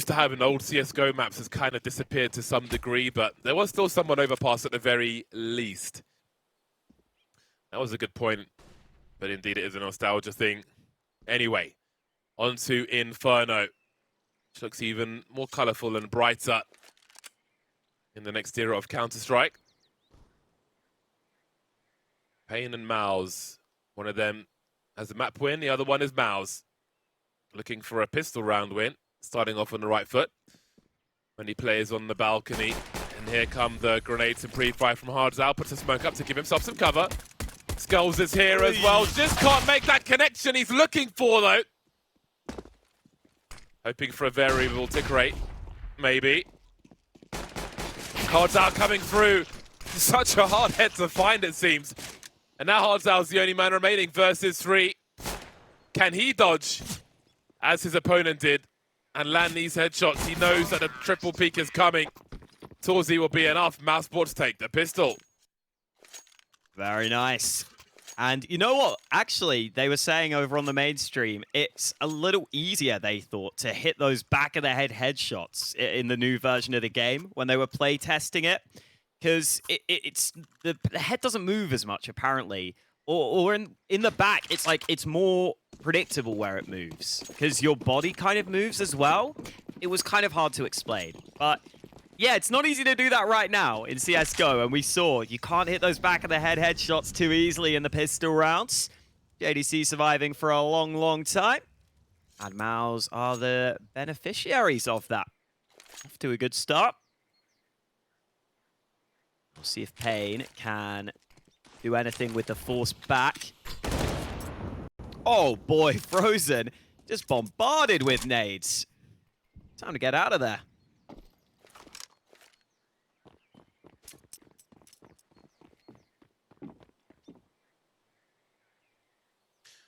used to have in old CSGO maps has kind of disappeared to some degree, but there was still someone overpass at the very least. That was a good point, but indeed it is a nostalgia thing. Anyway, on to Inferno, which looks even more colourful and brighter in the next era of Counter-Strike. paiN and MOUZ, one of them has a map win, the other one is MOUZ. Looking for a pistol round win, starting off on the right foot. Many players on the balcony, and here come the grenades and pre-fire from hardzao. Puts a smoke up to give himself some cover. Skulls is here as well, just can't make that connection he's looking for though. Hoping for a variable tick rate, maybe. hardzao coming through. Such a hard head to find, it seems. And now hardzao's the only man remaining versus 3. Can he dodge, as his opponent did, and land these headshots? He knows that a triple peek is coming. torzsi will be enough. mousesports take the pistol. Very nice. And you know what? Actually, they were saying over on the mainstream, it's a little easier, they thought, to hit those back-of-the-head headshots in the new version of the game when they were play testing it. Because the head doesn't move as much, apparently. Or in the back, it's like it's more predictable where it moves. Because your body kind of moves as well. It was kind of hard to explain. But yeah, it's not easy to do that right now in CSGO. And we saw you can't hit those back-of-the-head headshots too easily in the pistol rounds. JDC surviving for a long, long time. And MOUZ are the beneficiaries of that. Off to a good start. We'll see if paiN can do anything with the force back. Oh boy, Frozen just bombarded with nades. Time to get out of there.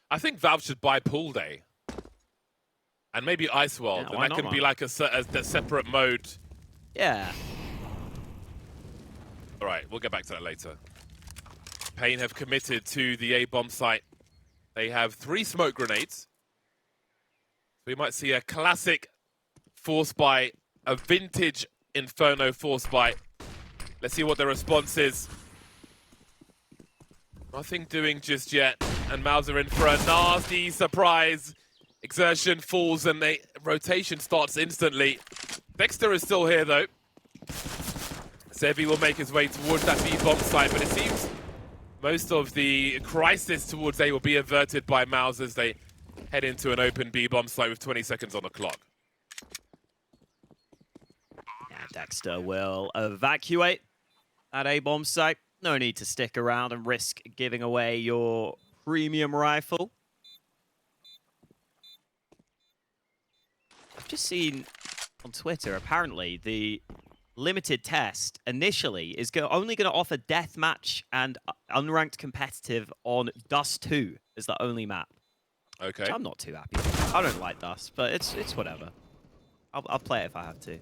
I think Valve should buy Pool Day. And maybe Ice World. Yeah, and that can be like a separate mode. Yeah. All right, we'll get back to that later. paiN have committed to the A-bomb site. They have 3 smoke grenades. We might see a classic force buy, a vintage Inferno force buy. Let's see what the response is. Nothing doing just yet, and MOUZ are in for a nasty surprise. Exertion falls and the rotation starts instantly. Dexter is still here though. Sevi will make his way towards that B-bomb site, but it seems most of the crisis towards A will be averted by MOUZ as they head into an open B-bomb site with 20 seconds on the clock. Yeah, Dexter will evacuate that A-bomb site. No need to stick around and risk giving away your premium rifle. I've just seen on Twitter, apparently, the limited test initially is only going to offer deathmatch and unranked competitive on Dust 2 as the only map. Okay. Which I'm not too happy with. I don't like Dust, but it's whatever. I'll play it if I have to.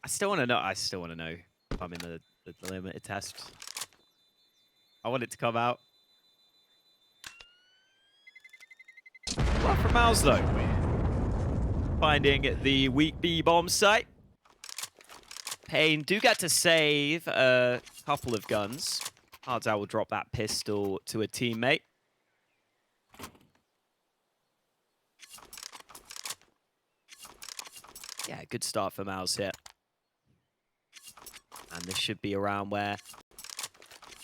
I still want to know if I'm in the limited test. I want it to come out. Well, from MOUZ though. Finding the weak B-bomb site. paiN do get to save a couple of guns. hardzao will drop that pistol to a teammate. Yeah, good start for MOUZ here. And this should be around where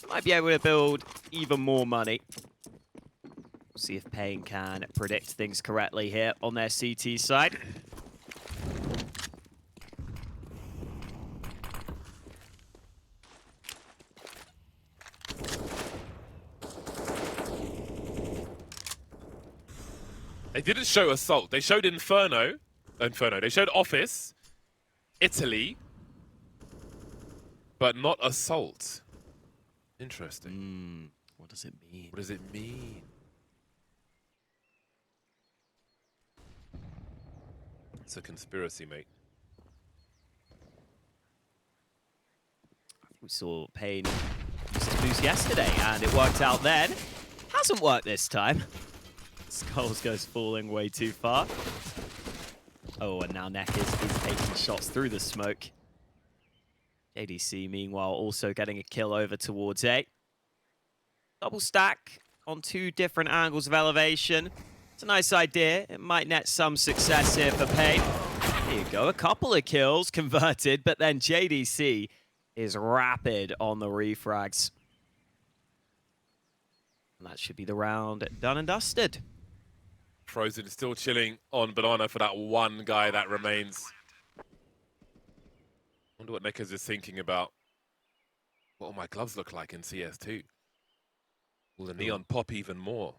you might be able to build even more money. We'll see if paiN can predict things correctly here on their CT side. They didn't show Assault. They showed Inferno. They showed Office, Italy, but not Assault. Interesting. What does it mean? What does it mean? It's a conspiracy, mate. I think we saw paiN use his boost yesterday, and it worked out then. Hasn't worked this time. Skulls goes falling way too far. Oh, and now NEKiZ is taking shots through the smoke. JDC, meanwhile, also getting a kill over towards A. Double stack on 2 different angles of elevation. It's a nice idea. It might net some success here for paiN. There you go, a couple of kills converted, but then JDC is rapid on the refrags. And that should be the round done and dusted. Frozen is still chilling on Banana for that one guy that remains. Wonder what NEKiZ is thinking about. What will my gloves look like in CS2? Will the neon pop even more?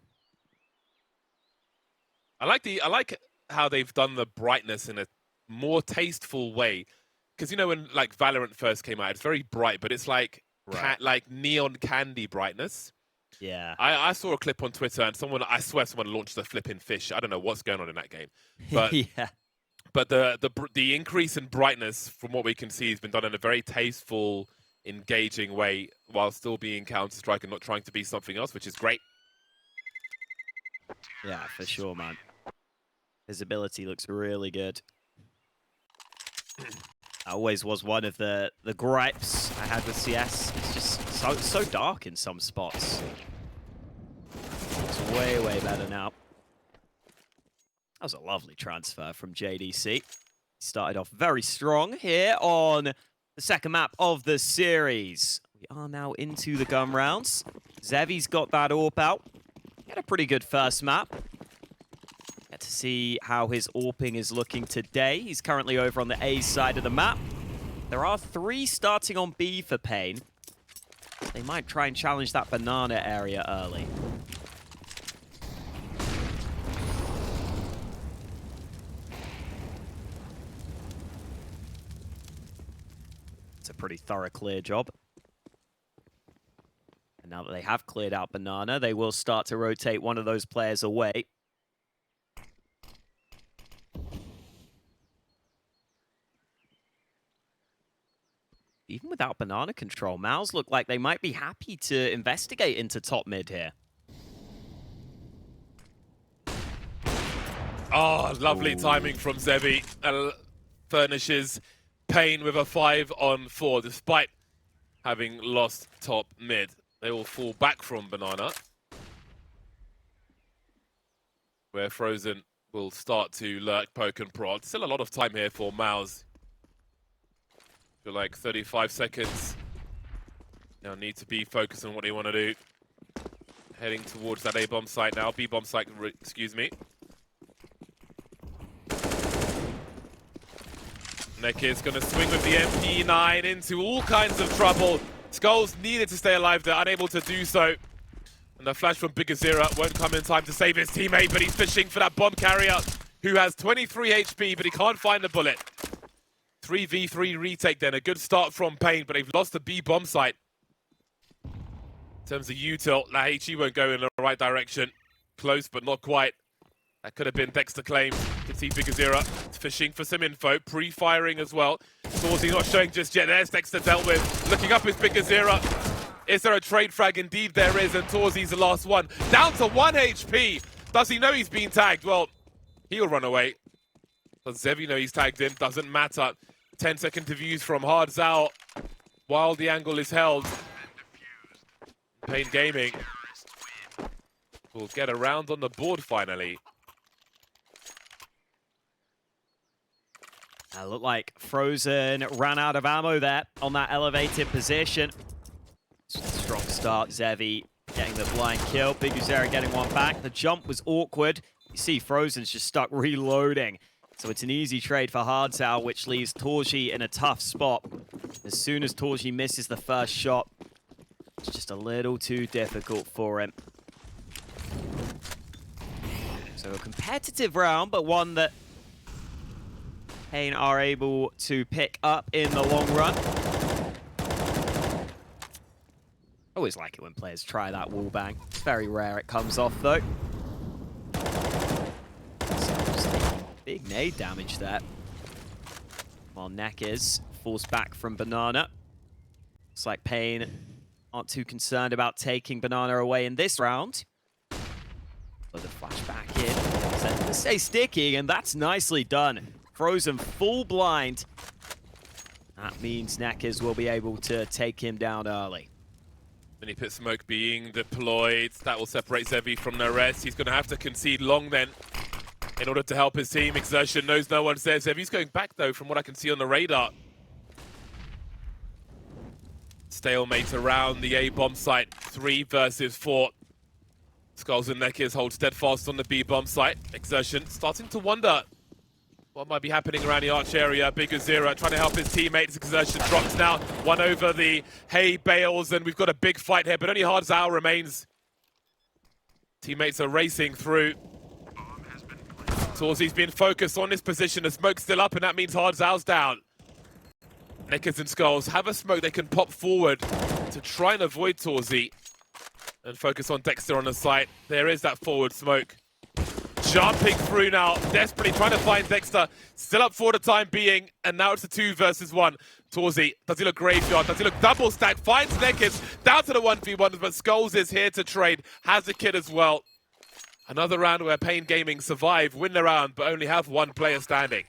I like how they've done the brightness in a more tasteful way. Because you know when like Valorant first came out, it's very bright, but it's like like neon candy brightness. Yeah. I saw a clip on Twitter and I swear someone launched a flipping fish. I don't know what's going on in that game. But yeah. But the increase in brightness, from what we can see, has been done in a very tasteful, engaging way, while still being Counter-Strike and not trying to be something else, which is great. Yeah, for sure, man. Visibility looks really good. That always was one of the gripes I had with CS. It's just so dark in some spots. It's way, way better now. That was a lovely transfer from JDC. He started off very strong here on the second map of the series. We are now into the gun rounds. Zevi's got that AWP out. He had a pretty good first map. Get to see how his AWPing is looking today. He's currently over on the A side of the map. There are 3 starting on B for paiN. They might try and challenge that banana area early. It's a pretty thorough clear job. And now that they have cleared out banana, they will start to rotate one of those players away. Even without banana control, MOUZ look like they might be happy to investigate into top mid here. Oh, lovely timing from Zevi. Furnishes paiN with a 5-on-4, despite having lost top mid. They will fall back from banana, where Frozen will start to lurk, poke, and prod. Still a lot of time here for MOUZ. Feel like 35 seconds. Now need to be focused on what they want to do. Heading towards that A-bomb site now. B-bomb site, excuse me. NEKiZ going to swing with the MP9 into all kinds of trouble. Skulls needed to stay alive. They're unable to do so. And the flash from bigazera won't come in time to save his teammate, but he's fishing for that bomb carrier who has 23 HP, but he can't find the bullet. 3v3 retake then. A good start from paiN, but they've lost the B bomb site. In terms of util, that HE won't go in the right direction. Close, but not quite. That could have been Dexter claims. You can see bigazera fishing for some info, pre-firing as well. torzsi not showing just yet. There's Dexter dealt with. Looking up is bigazera. Is there a trade frag? Indeed there is, and torzsi's the last one. Down to 1 HP. Does he know he's been tagged? Well, he'll run away. Does Zevi know he's tagged in? Doesn't matter. 10-second views from hardzao while the angle is held. paiN Gaming will get a round on the board finally. Looked like Frozen ran out of ammo there on that elevated position. Strong start, Zevi getting the blind kill. bigazera getting one back. The jump was awkward. You see Frozen's just stuck reloading. So it's an easy trade for hardzao, which leaves torzsi in a tough spot. As soon as torzsi misses the first shot, it's just a little too difficult for him. So a competitive round, but one that paiN are able to pick up in the long run. Always like it when players try that wallbang. It's very rare it comes off, though. Big nade damage there. While NEKiZ falls back from banana. Looks like paiN aren't too concerned about taking banana away in this round. But the flashback in. Set to stay sticky, and that's nicely done Frozen full blind. That means NEKiZ will be able to take him down early. Mini pit smoke being deployed. That will separate Zevi from the rest. He's going to have to concede long then in order to help his team. Exertion knows no one's there. Zevi's going back though from what I can see on the radar. Stalemate around the A bomb site. 3 versus 4. Skulls and NEKiZ hold steadfast on the B bomb site. Exertion starting to wonder what might be happening around the arch area. Big Azira trying to help his teammates. Exertion drops now. One over the hay bales, and we've got a big fight here, but only hardzao remains. Teammates are racing through. Torzsi's been focused on this position. The smoke's still up, and that means hardzao's down. NEKiZ and Skulls have a smoke they can pop forward to try and avoid torzsi and focus on Dexter on the site. There is that forward smoke. Jumping through now, desperately trying to find Dexter. Still up for the time being, and now it's a 2 versus 1. torzsi, does he look graveyard? Does he look double stack? Finds NEKiZ down to the 1v1s, but Skulls is here to trade. Has a kid as well. Another round where paiN Gaming survive, win the round, but only have one player standing.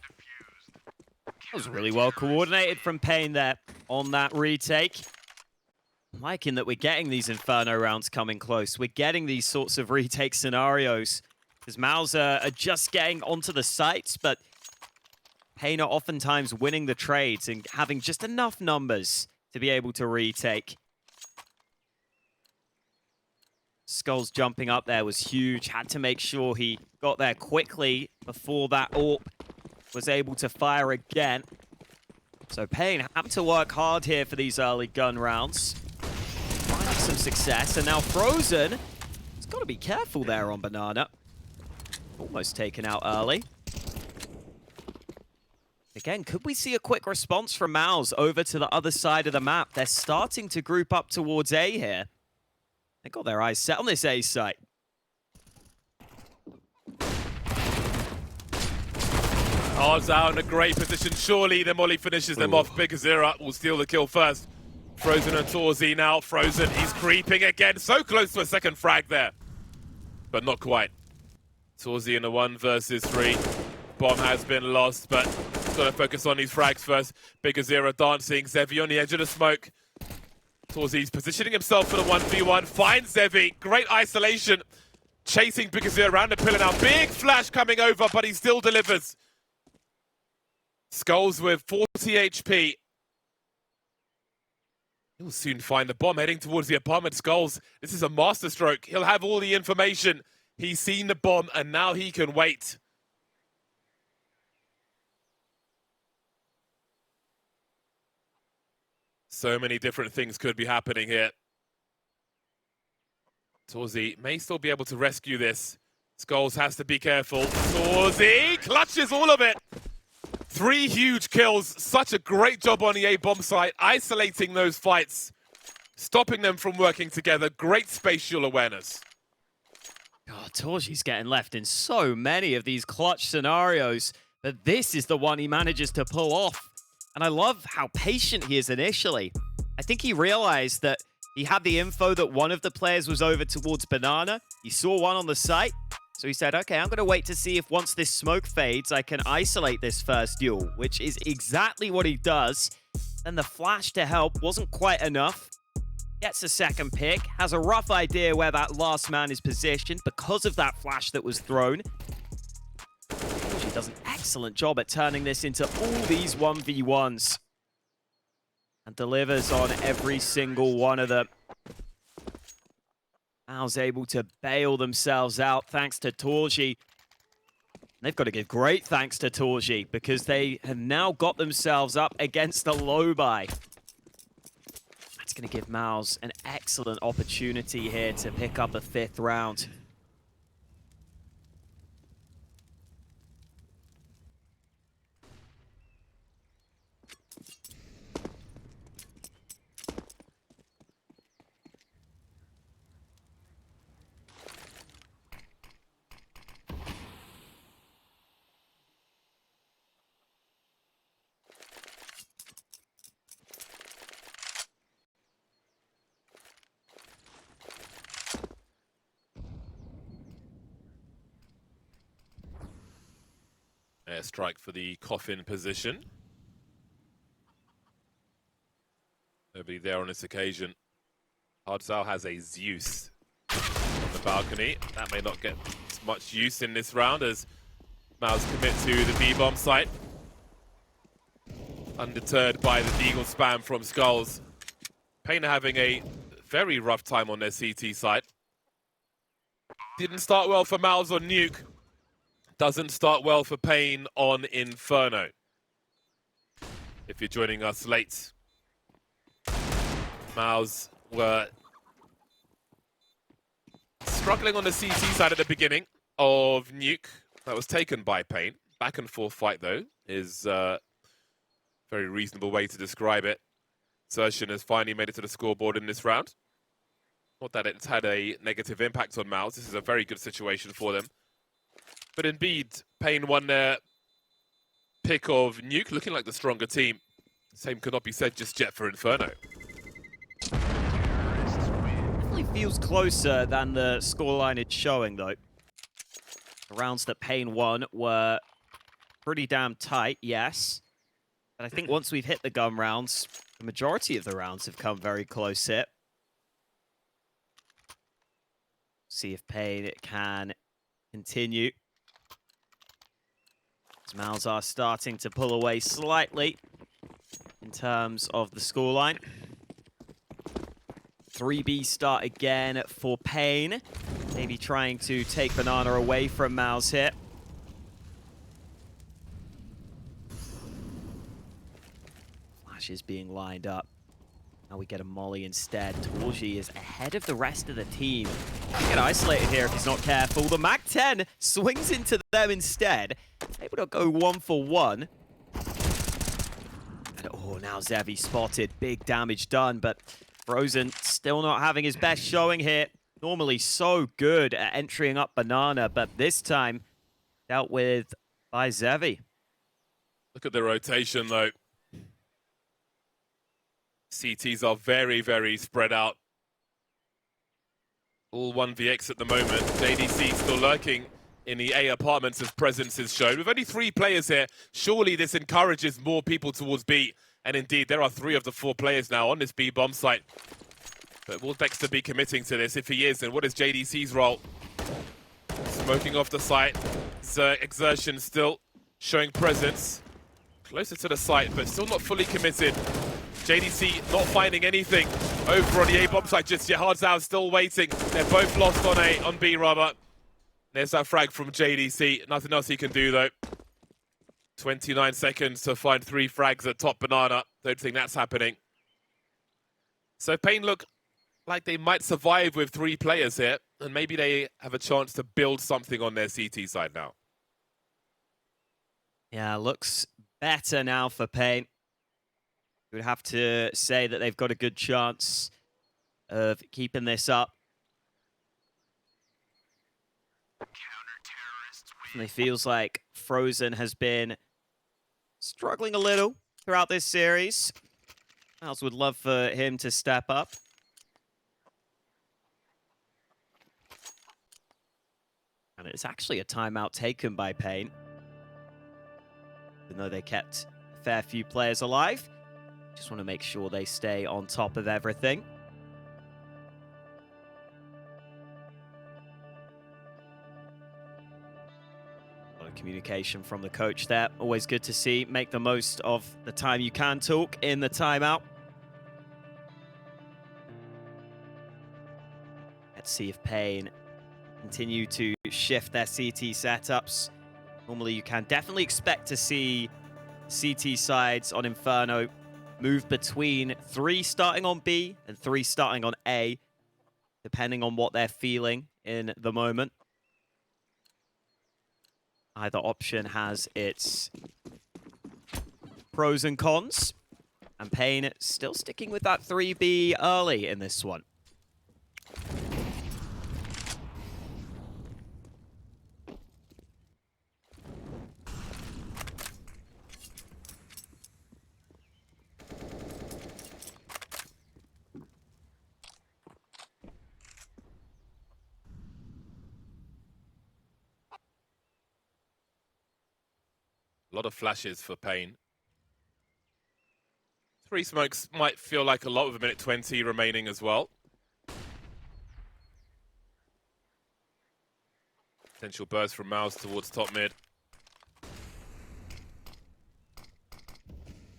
That was really well coordinated from paiN there on that retake. I'm liking that we're getting these Inferno rounds coming close. We're getting these sorts of retake scenarios. Because MOUZ are just getting onto the sites, but paiN are oftentimes winning the trades and having just enough numbers to be able to retake. Skulls jumping up there was huge. Had to make sure he got there quickly before that AWP was able to fire again. So paiN have to work hard here for these early gun rounds. Finding some success, and now Frozen has got to be careful there on Banana. Almost taken out early. Again, could we see a quick response from MOUZ over to the other side of the map? They're starting to group up towards A here. They got their eyes set on this A site. hardzao in a great position. Surely the molly finishes them off. Big Azira will steal the kill first. Frozen and torzsi now. Frozen, he's creeping again. So close to a second frag there. But not quite. torzsi in a 1 versus 3. Bomb has been lost, but got to focus on these frags first. Big Azira dancing. Zevi on the edge of the smoke. torzsi's positioning himself for the 1v1. Finds Zevi. Great isolation. Chasing Big Azira around the pillar now. Big flash coming over, but he still delivers. Skulls with 40 HP. He'll soon find the bomb heading towards the apartment. Skulls, this is a masterstroke. He'll have all the information. He's seen the bomb, and now he can wait. So many different things could be happening here. torzsi may still be able to rescue this. Skulls has to be careful. torzsi clutches all of it. 3 huge kills. Such a great job on the A bomb site, isolating those fights, stopping them from working together. Great spatial awareness. Oh, torzsi's getting left in so many of these clutch scenarios, but this is the one he manages to pull off. And I love how patient he is initially. I think he realized that he had the info that one of the players was over towards Banana. He saw one on the site. So he said, okay, I'm going to wait to see if once this smoke fades, I can isolate this first duel, which is exactly what he does. Then the flash to help wasn't quite enough. Gets a second pick, has a rough idea where that last man is positioned because of that flash that was thrown. He does an excellent job at turning this into all these 1v1s. And delivers on every single one of them. MOUZ able to bail themselves out thanks to torzsi. They've got to give great thanks to torzsi because they have now got themselves up against the low buy. That's going to give MOUZ an excellent opportunity here to pick up a 5th round. Airstrike for the coffin position. Nobody there on this occasion. Hardzao has a Zeus on the balcony. That may not get as much use in this round as MOUZ commit to the B-bomb site. Undeterred by the Deagle spam from Skulls. paiN are having a very rough time on their CT side. Didn't start well for MOUZ on Nuke. Doesn't start well for paiN on Inferno. If you're joining us late, MOUZ were struggling on the CT side at the beginning of Nuke. That was taken by paiN. Back and forth fight, though, is a very reasonable way to describe it. Xerxin has finally made it to the scoreboard in this round. Not that it's had a negative impact on MOUZ. This is a very good situation for them. But indeed, paiN won their pick of Nuke, looking like the stronger team. Same could not be said just yet for Inferno. Definitely feels closer than the scoreline is showing, though. The rounds that paiN won were pretty damn tight, yes. But I think once we've hit the gun rounds, the majority of the rounds have come very close here. See if paiN can continue. As MOUZ are starting to pull away slightly in terms of the scoreline. 3B start again for paiN. Maybe trying to take Banana away from MOUZ here. Flash is being lined up. Now we get a molly instead. torzsi is ahead of the rest of the team. He get isolated here if he's not careful. The MAC-10 swings into them instead. Able to go 1-for-1. And oh, now Zevi spotted. Big damage done, but Frozen still not having his best showing here. Normally so good at entering up Banana, but this time dealt with by Zevi. Look at the rotation, though. CTs are very, very spread out. All 1vx at the moment. JDC still lurking in the A apartments as presence is shown. With only 3 players here, surely this encourages more people towards B. And indeed, there are 3 of the 4 players now on this B bomb site. But will Dexter be committing to this? If he is, then what is JDC's role? Smoking off the site. Xerxin still showing presence. Closer to the site, but still not fully committed. JDC not finding anything over on the A bomb site just yet. hardzao still waiting. They're both lost on B rather. There's that frag from JDC. Nothing else he can do though. 29 seconds to find 3 frags at top Banana. Don't think that's happening. So paiN look like they might survive with 3 players here, and maybe they have a chance to build something on their CT side now. Yeah, looks better now for paiN. We would have to say that they've got a good chance of keeping this up. Definitely feels like Frozen has been struggling a little throughout this series. MOUZ would love for him to step up. And it's actually a timeout taken by paiN. Even though they kept a fair few players alive. Just want to make sure they stay on top of everything. A lot of communication from the coach there. Always good to see. Make the most of the time you can talk in the timeout. Let's see if paiN continue to shift their CT setups. Normally you can definitely expect to see CT sides on Inferno move between 3 starting on B and 3 starting on A, depending on what they're feeling in the moment. Either option has its pros and cons, and paiN still sticking with that 3B early in this one. A lot of flashes for paiN. 3 smokes might feel like a lot with a minute 20 remaining as well. Potential burst from MOUZ towards top mid.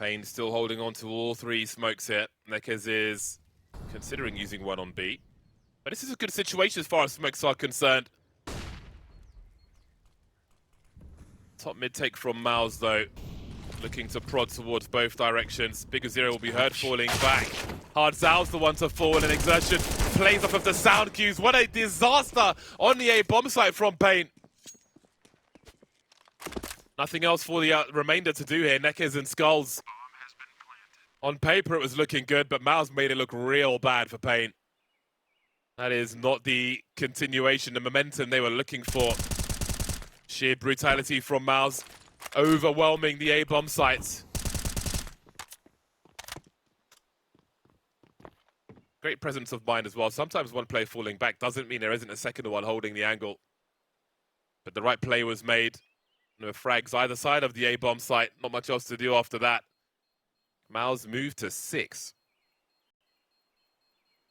paiN still holding on to all 3 smokes here. NEKiZ is considering using one on B. But this is a good situation as far as smokes are concerned. Top mid take from MOUZ though. Looking to prod towards both directions. Bigger Zero will be heard falling back. Hardzao's the one to fall, and Exertion plays off of the sound cues. What a disaster on the A bomb site from paiN. Nothing else for the remainder to do here. NEKiZ and Skulls. On paper it was looking good, but MOUZ made it look real bad for paiN. That is not the continuation, the momentum they were looking for. Sheer brutality from MOUZ, overwhelming the A bomb sites. Great presence of mind as well. Sometimes one player falling back doesn't mean there isn't a second one holding the angle. But the right play was made. No frags either side of the A bomb site. Not much else to do after that. MOUZ moved to 6.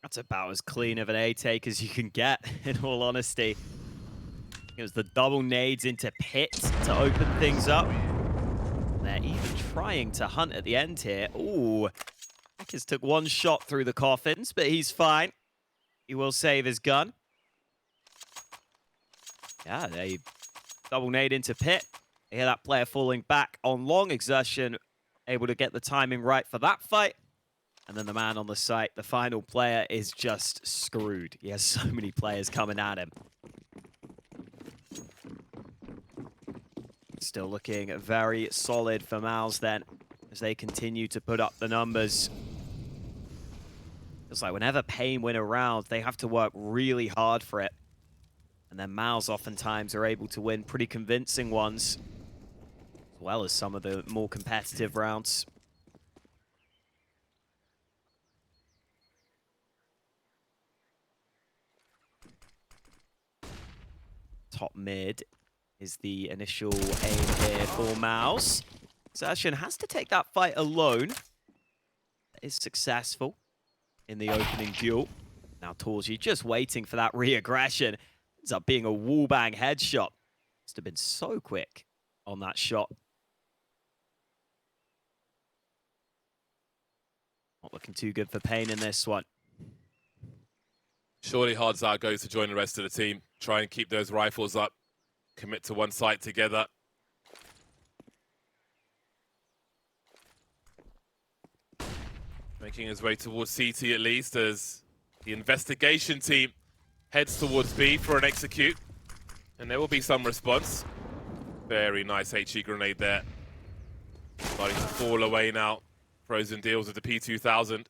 That's about as clean of an A take as you can get, in all honesty. It was the double nades into pit to open things up. They're even trying to hunt at the end here. Ooh, NEKiZ took one shot through the coffins, but he's fine. He will save his gun. Yeah, they double nade into pit. You hear that player falling back on long. Exertion able to get the timing right for that fight. And then the man on the site, the final player, is just screwed. He has so many players coming at him. Still looking very solid for MOUZ then, as they continue to put up the numbers. It's like whenever paiN win a round, they have to work really hard for it. And then MOUZ oftentimes are able to win pretty convincing ones, as well as some of the more competitive rounds. Top mid is the initial aim here for MOUZ. Exertion has to take that fight alone. Is successful in the opening duel. Now torzsi just waiting for that re-aggression. Ends up being a wallbang headshot. Must have been so quick on that shot. Not looking too good for paiN in this one. Surely hardzao goes to join the rest of the team. Try and keep those rifles up. Commit to one site together. Making his way towards CT at least, as the investigation team heads towards B for an execute. And there will be some response. Very nice HE grenade there. Starting to fall away now. Frozen deals with the P2000.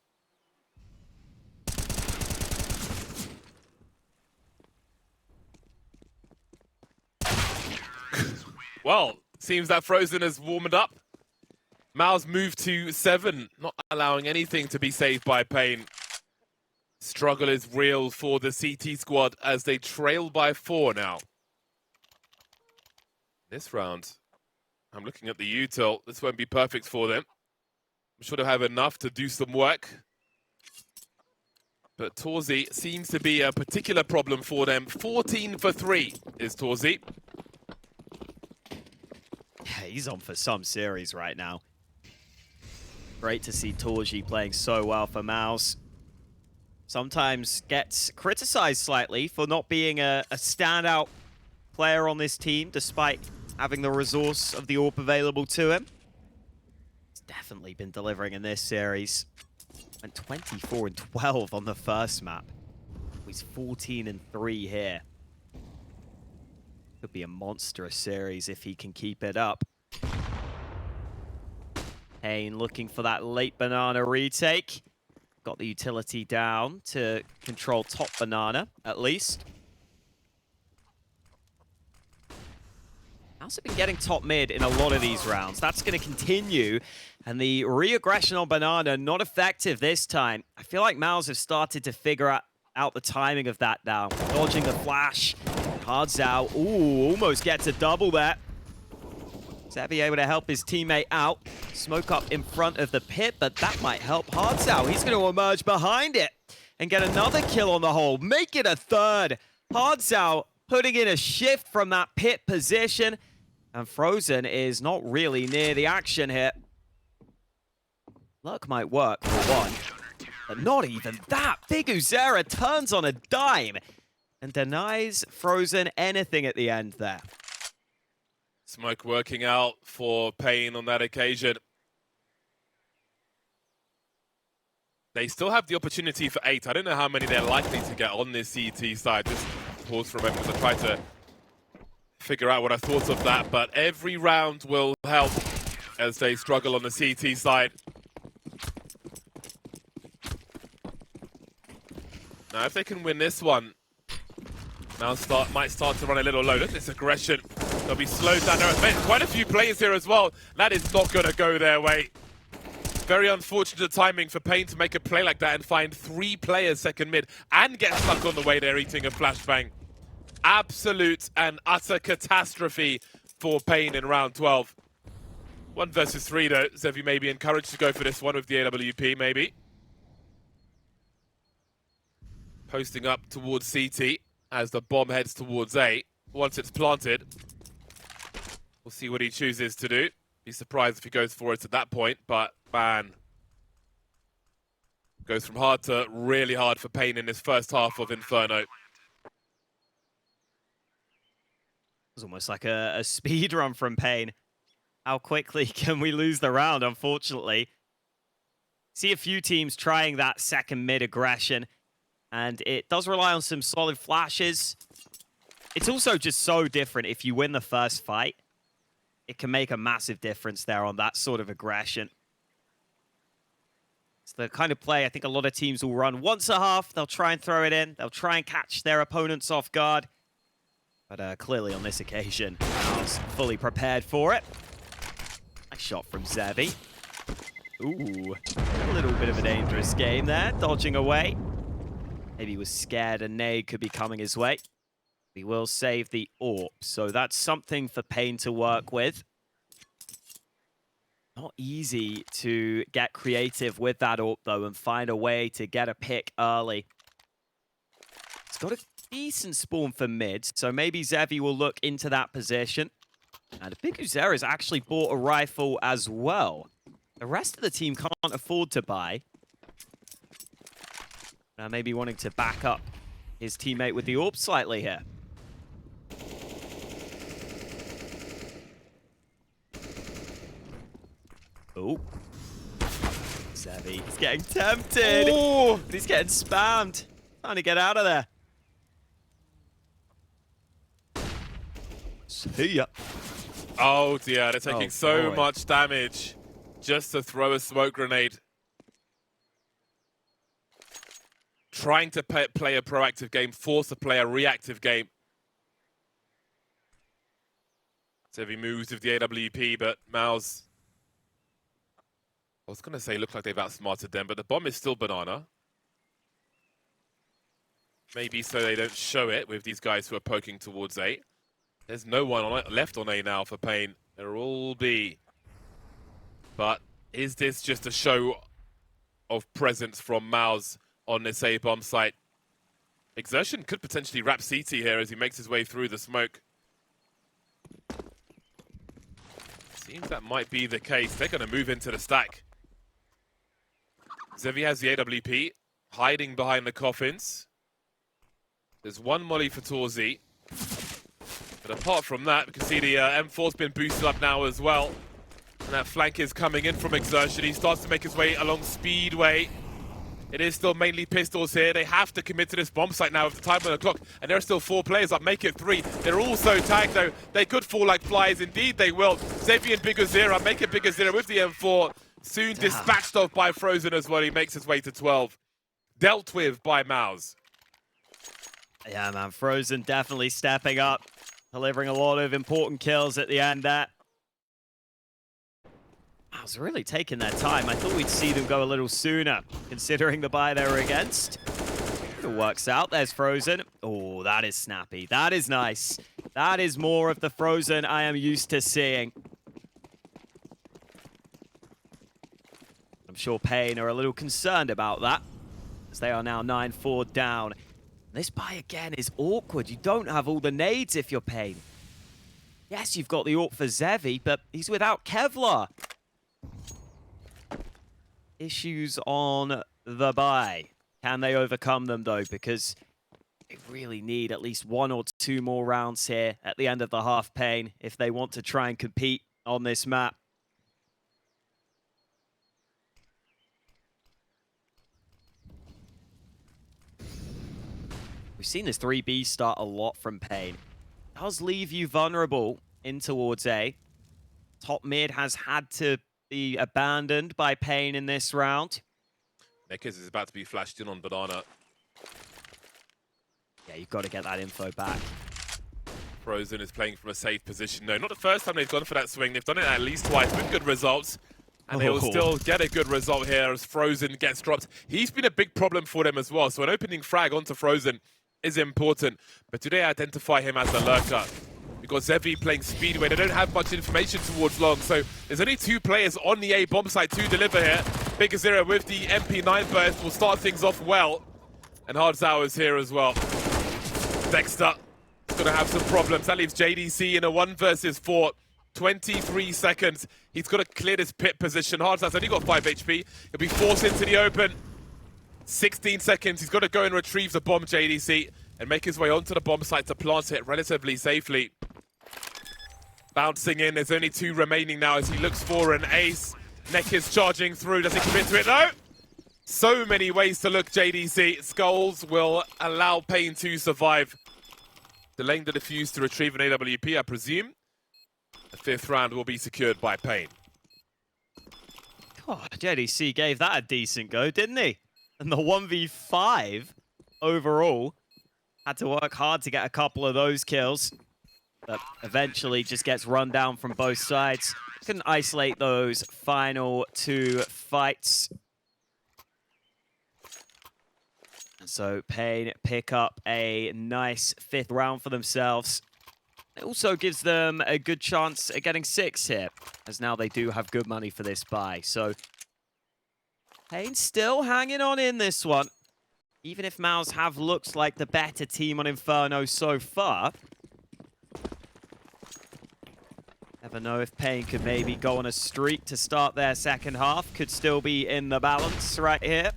Well, seems that Frozen has warmed up. MOUZ moved to 7, not allowing anything to be saved by paiN. Struggle is real for the CT squad as they trail by 4 now. This round, I'm looking at the util. This won't be perfect for them. I'm sure they'll have enough to do some work. But torzsi seems to be a particular problem for them. 14 for 3 is torzsi. He's on for some series right now. Great to see torzsi playing so well for MOUZ. Sometimes gets criticized slightly for not being a standout player on this team, despite having the resource of the AWP available to him. He's definitely been delivering in this series. Went 24 and 12 on the first map. He's 14 and 3 here. Could be a monstrous series if he can keep it up. paiN looking for that late banana retake. Got the utility down to control top banana, at least. MOUZ have been getting top mid in a lot of these rounds. That's going to continue. And the re-aggression on banana, not effective this time. I feel like MOUZ have started to figure out the timing of that now. Dodging the flash. hardzao, ooh, almost gets a double there. Xavi able to help his teammate out. Smoke up in front of the pit, but that might help hardzao. He's going to emerge behind it and get another kill on the hole. Make it a third. hardzao putting in a shift from that pit position. And Frozen is not really near the action here. Luck might work for one, but not even that. Big Uzera turns on a dime and denies Frozen anything at the end there. Smoke working out for paiN on that occasion. They still have the opportunity for 8. I don't know how many they're likely to get on this CT side. Just pause for a moment to try to figure out what I thought of that. But every round will help as they struggle on the CT side. Now, if they can win this one, MOUZ might start to run a little low. Look at this aggression. They'll be slowed down. There are quite a few players here as well. That is not going to go their way. Very unfortunate timing for paiN to make a play like that and find 3 players second mid and get stuck on the way they're eating a flashbang. Absolute and utter catastrophe for paiN in round 12. 1 versus 3 though. Xavi may be encouraged to go for this one with the AWP maybe. Posting up towards CT as the bomb heads towards A. Once it's planted, we'll see what he chooses to do. Be surprised if he goes for it at that point, but man. Goes from hard to really hard for paiN in this first half of Inferno. It was almost like a speed run from paiN. How quickly can we lose the round, unfortunately? See a few teams trying that second mid aggression, and it does rely on some solid flashes. It's also just so different if you win the first fight. It can make a massive difference there on that sort of aggression. It's the kind of play I think a lot of teams will run once a half. They'll try and throw it in. They'll try and catch their opponents off guard. But clearly on this occasion, MOUZ fully prepared for it. Nice shot from Xavi. Ooh, a little bit of a dangerous game there, dodging away. Maybe he was scared a nade could be coming his way. He will save the AWP, so that's something for paiN to work with. Not easy to get creative with that AWP, though, and find a way to get a pick early. It's got a decent spawn for mid, so maybe Xavi will look into that position. And Big Uzera has actually bought a rifle as well. The rest of the team can't afford to buy. Now maybe wanting to back up his teammate with the AWP slightly here. Oh. Xavi, he's getting tempted. Oh! He's getting spammed. Trying to get out of there. See ya. Oh dear, they're taking so much damage just to throw a smoke grenade. Trying to play a proactive game, force to play a reactive game. Xavi moves with the AWP, but MOUZ, I was going to say look like they've outsmarted them, but the bomb is still banana. Maybe so they don't show it with these guys who are poking towards A. There's no one on it, left on A now for paiN. They're all B. But is this just a show of presence from MOUZ on this A bomb site? Exertion could potentially wrap CT here as he makes his way through the smoke. Seems that might be the case. They're going to move into the stack. Xavi has the AWP, hiding behind the coffins. There's one molly for torzsi. But apart from that, we can see the M4's been boosted up now as well. And that flank is coming in from Exertion. He starts to make his way along Speedway. It is still mainly pistols here. They have to commit to this bomb site now with the time on the clock. And there are still 4 players up. Make it 3. They're also tagged, though. They could fall like flies. Indeed, they will. Xavi and Big Uzera make it Big Uzera with the M4. Soon dispatched off by Frozen as well. He makes his way to 12. Dealt with by MOUZ. Yeah, man. Frozen definitely stepping up. Delivering a lot of important kills at the end there. MOUZ really taking their time. I thought we'd see them go a little sooner, considering the buy they were against. It works out. There's Frozen. Oh, that is snappy. That is nice. That is more of the Frozen I am used to seeing. sure paiN are a little concerned about that, as they are now 9-4 down. This buy again is awkward. You don't have all the nades if you're paiN. Yes, you've got the AWP for Zevi, but he's without Kevlar. Issues on the buy. Can they overcome them, though? Because they really need at least 1 or 2 more rounds here at the end of the half paiN if they want to try and compete on this map. We've seen this 3B start a lot from paiN. Does leave you vulnerable in towards A. Top mid has had to be abandoned by paiN in this round. NEKiZ is about to be flashed in on Banana. Yeah, you've got to get that info back. Frozen is playing from a safe position. No, not the first time they've gone for that swing. They've done it at least twice with good results. And they will still get a good result here as Frozen gets dropped. He's been a big problem for them as well. So an opening frag onto Frozen is important. But do they identify him as the lurker? Because Zevi playing Speedway, they don't have much information towards long. So there's only 2 players on the A bomb site to deliver here. Big Zero with the MP9 burst will start things off well. And hardzao is here as well. Dexter is going to have some problems. That leaves JDC in a 1 versus 4. 23 seconds. He's got to clear this pit position. hardzao's only got 5 HP. He'll be forced into the open. 16 seconds. He's got to go and retrieve the bomb, JDC, and make his way onto the bomb site to plant it relatively safely. Bouncing in. There's only 2 remaining now as he looks for an ace. NEKiZ charging through. Does he commit to it? No! So many ways to look, JDC. Skulls will allow paiN to survive. Delaying the defuse to retrieve an AWP, I presume. The 5th round will be secured by paiN. Oh, JDC gave that a decent go, didn't he? And the 1v5 overall had to work hard to get a couple of those kills. But eventually just gets run down from both sides. Couldn't isolate those final 2 fights. And so paiN pick up a nice 5th round for themselves. It also gives them a good chance at getting 6 here, as now they do have good money for this buy. So paiN still hanging on in this one. Even if MOUZ have looked like the better team on Inferno so far. Never know if paiN could maybe go on a streak to start their second half. Could still be in the balance right here.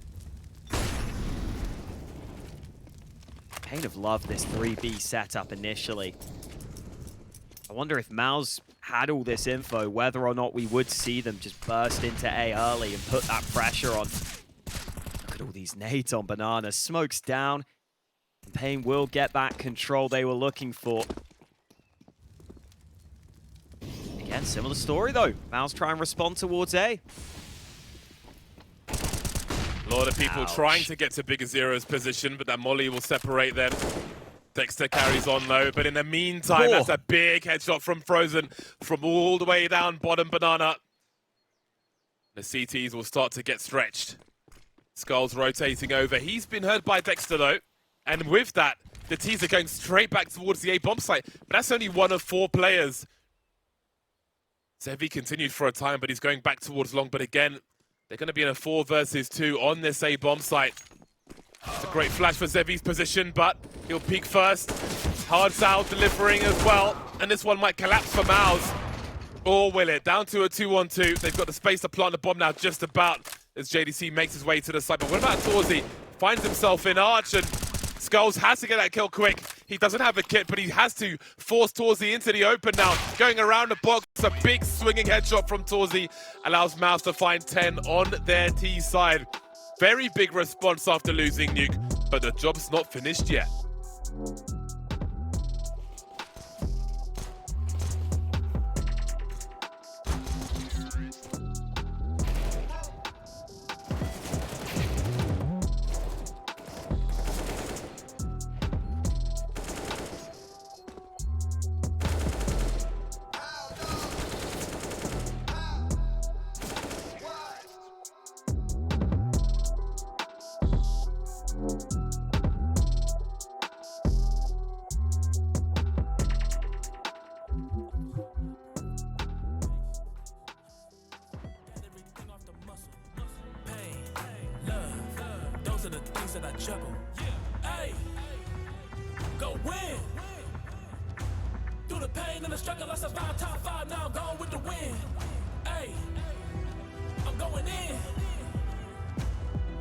paiN have loved this 3B setup initially. I wonder if MOUZ had all this info, whether or not we would see them just burst into A early and put that pressure on. Look at all these nades on Banana. Smoke's down. And paiN will get that control they were looking for. Again, similar story though. MOUZ try and respond towards A. A lot of people trying to get to Bigger Zero's position, but that molly will separate them. Dexter carries on low, but in the meantime, that's a big headshot from Frozen from all the way down bottom Banana. The CTs will start to get stretched. Skull's rotating over. He's been hurt by Dexter though, and with that, the T's are going straight back towards the A bomb site, but that's only 1 of 4 players. Zevi continued for a time, but he's going back towards long, but again, they're going to be in a 4 versus 2 on this A bomb site. It's a great flash for Zevi's position, but he'll peek first. hardzao delivering as well, and this one might collapse for MOUZ. Or will it? Down to a 2-on-2. They've got the space to plant the bomb now just about as JDC makes his way to the side. But what about torzsi? Finds himself in Arch, and Skulls has to get that kill quick. He doesn't have a kit, but he has to force torzsi into the open now. Going around the box, a big swinging headshot from torzsi allows MOUZ to find 10 on their T side. Very big response after losing Nuke, but the job's not finished yet. that I juggle. Hey, go win. Through the pain and the struggle, I survived top 5, now I'm going with the win. Hey, I'm going in.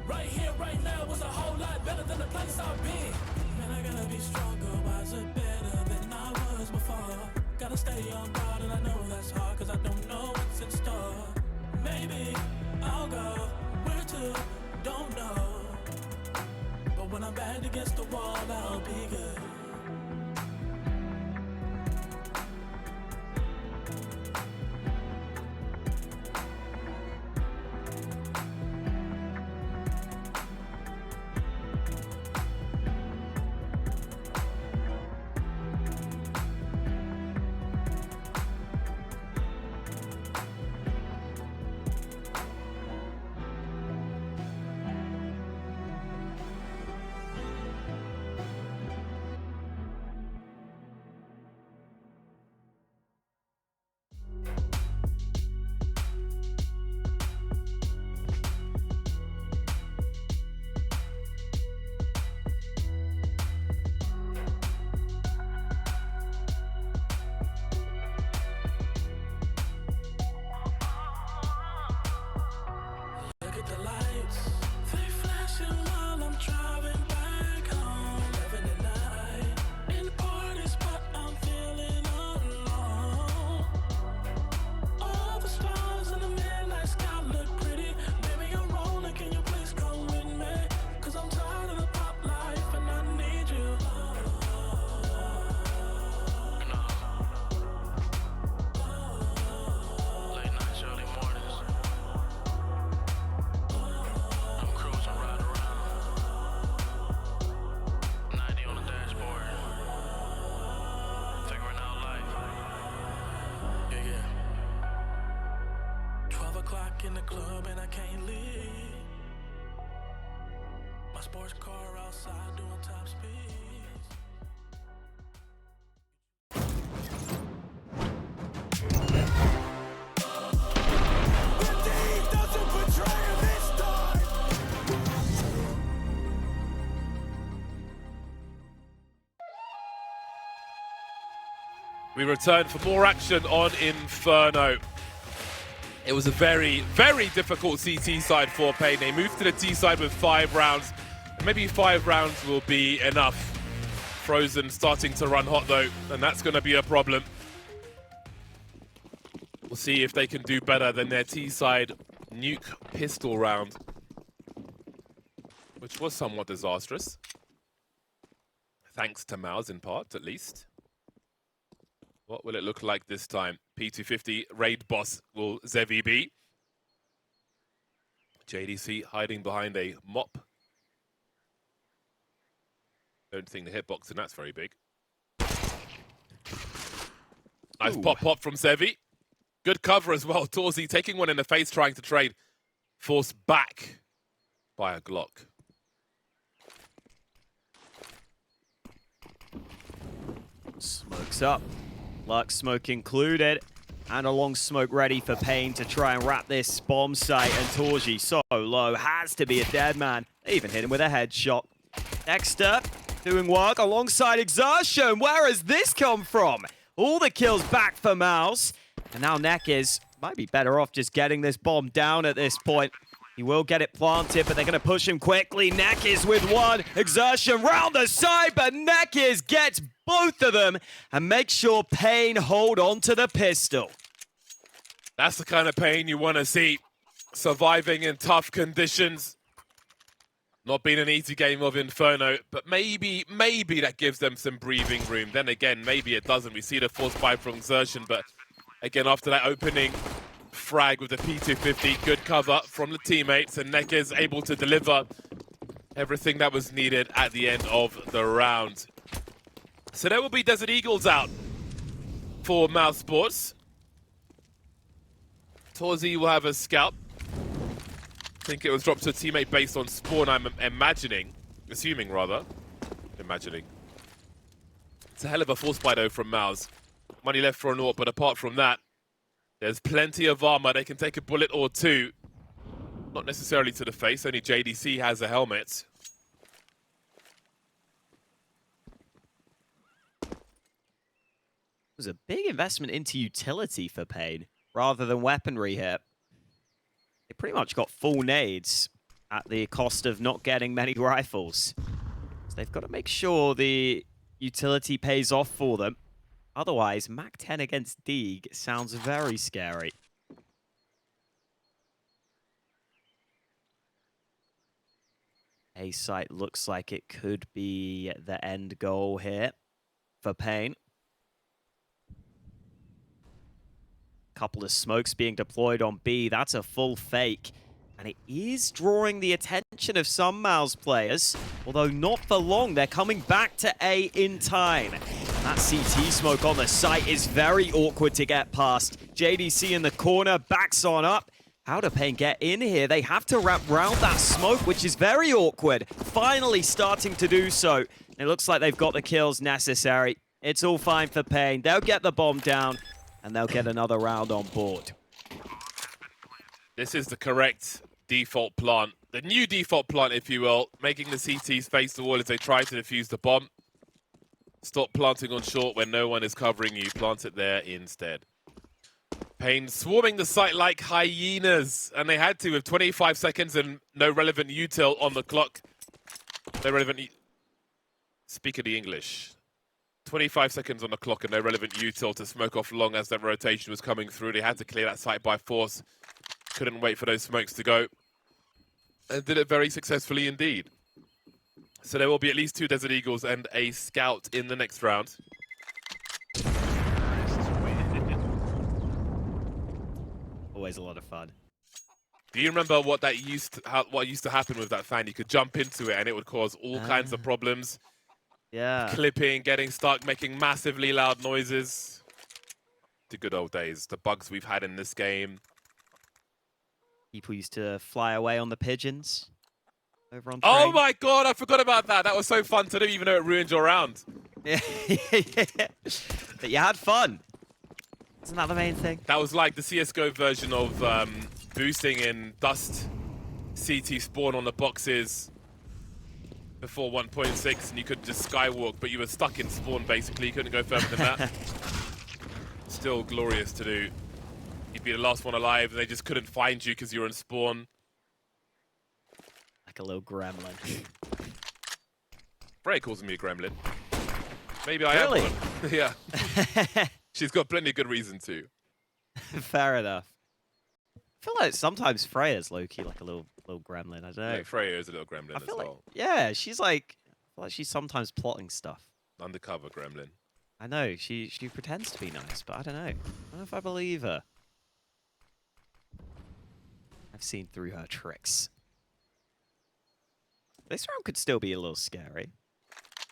Right here, right now was a whole lot better than the place I've been. Man, I gotta be stronger, wiser, better than I was before. Gotta stay on guard, and I know that's hard, cause I don't know what's in store. Maybe I'll go where to, don't know. But when I'm back against the wall, I'll be good. In the club and I can't leave. My sports car outside doing top speeds. The team doesn't betray him this time. We return for more action on Inferno. It was a very, very difficult CT side for paiN. They moved to the T side with 5 rounds. Maybe 5 rounds will be enough. Frozen starting to run hot though, and that's going to be a problem. We'll see if they can do better than their T side nuke pistol round, which was somewhat disastrous. Thanks to MOUZ in part, at least. What will it look like this time? P250 raid boss will Zevi be. JDC hiding behind a mop. Don't think the hitbox and that's very big. Nice pop from Zevi. Good cover as well. torzsi taking one in the face, trying to trade. Forced back by a Glock. Smokes up. Lux smoke included, and a long smoke ready for paiN to try and wrap this bomb site, and torzsi so low, has to be a dead man. They even hit him with a headshot. Dexter doing work alongside Exertion. Where has this come from? All the kills back for MOUZ, and now NEKiZ might be better off just getting this bomb down at this point. He will get it planted, but they're going to push him quickly. NEKiZ with one. Exertion round the side, but NEKiZ gets both of them and makes sure paiN hold on to the pistol. That's the kind of paiN you want to see. Surviving in tough conditions. Not been an easy game of Inferno, but maybe that gives them some breathing room. Then again, maybe it doesn't. We see the force buy from Exertion, but again, after that opening frag with the P250, good cover from the teammates, and NEKiZ able to deliver everything that was needed at the end of the round. So there will be Desert Eagles out for MOUZ Sports. torzsi will have a scout. I think it was dropped to a teammate based on spawn, I'm assuming rather. It's a hell of a force buy though from MOUZ. Money left for an AWP, but apart from that, there's plenty of armor. They can take a bullet or two. Not necessarily to the face, only JDC has a helmet. was a big investment into utility for paiN rather than weaponry here. They pretty much got full nades at the cost of not getting many rifles. So they've got to make sure the utility pays off for them. Otherwise, Mac 10 against Deeg sounds very scary. A site looks like it could be the end goal here for paiN. Couple of smokes being deployed on B. That's a full fake. And it is drawing the attention of some MOUZ players. Although not for long. They're coming back to A in time. That CT smoke on the site is very awkward to get past. JDC in the corner, backs on up. How do paiN get in here? They have to wrap round that smoke, which is very awkward. Finally starting to do so. It looks like they've got the kills necessary. It's all fine for paiN. They'll get the bomb down, and they'll get another round on board. This is the correct default plant. The new default plant, if you will, making the CTs face the wall as they try to defuse the bomb. Stop planting on short when no one is covering you. Plant it there instead. paiN swarming the site like hyenas, and they had to with 25 seconds and no relevant util on the clock. No relevant... Speak of the English. 25 seconds on the clock and no relevant util to smoke off long as that rotation was coming through. They had to clear that site by force. Couldn't wait for those smokes to go. And did it very successfully indeed. So there will be at least 2 Desert Eagles and a scout in the next round. Always a lot of fun. Do you remember what used to happen with that fan? You could jump into it and it would cause all kinds of problems. Yeah. Clipping, getting stuck, making massively loud noises. The good old days. The bugs we've had in this game. People used to fly away on the pigeons over on Oh train. my god, I forgot about that. That was so fun to do, even though it ruined your round. Yeah. But you had fun. Isn't that the main thing? That was like the CSGO version of boosting in dust CT spawn on the boxes before 1.6, and you could just skywalk, but you were stuck in spawn basically. You couldn't go further than that. Still glorious to do. You'd be the last one alive, and they just couldn't find you because you were in spawn. Like a little gremlin. Freya calls me a gremlin. Maybe I Really? am one. Yeah. She's got plenty of good reason to. Fair enough. I feel like sometimes Freya's low-key like a little gremlin. I don't know. Yeah, Freya is a little gremlin I as feel well. like, yeah, she's like, I feel like she's sometimes plotting stuff. Undercover gremlin. I know, she pretends to be nice, but I don't know. I don't know if I believe her. I've seen through her tricks. This round could still be a little scary.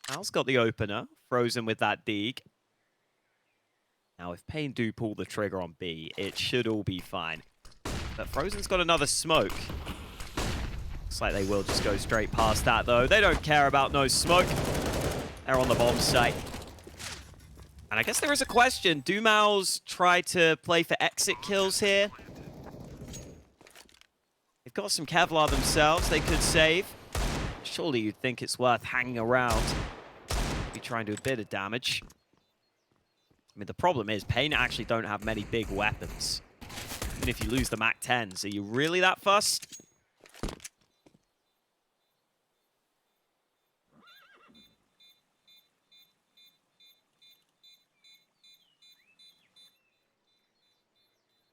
Al's got the opener, frozen with that Deeg. Now, if paiN do pull the trigger on B, it should all be fine. But Frozen's got another smoke. Looks like they will just go straight past that, though. They don't care about no smoke. They're on the bomb site. And I guess there is a question. Do MOUZ try to play for exit kills here? They've got some Kevlar themselves. They could save. Surely you'd think it's worth hanging around. Be trying to do a bit of damage. I mean, the problem is paiN actually don't have many big weapons. Even if you lose the Mac 10s, are you really that fussed?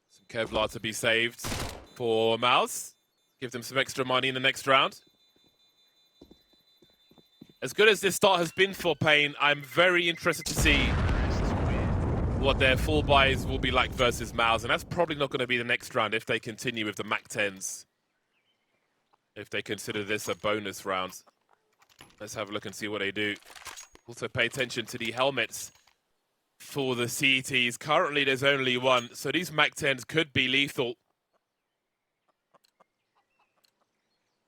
Some Kevlar to be saved for MOUZ. Give them some extra money in the next round. As good as this start has been for paiN, I'm very interested to see what their full buys will be like versus MOUZ, and that's probably not going to be the next round if they continue with the Mac 10s. If they consider this a bonus round. Let's have a look and see what they do. Also pay attention to the helmets for the CTs. Currently there's only one, so these Mac 10s could be lethal.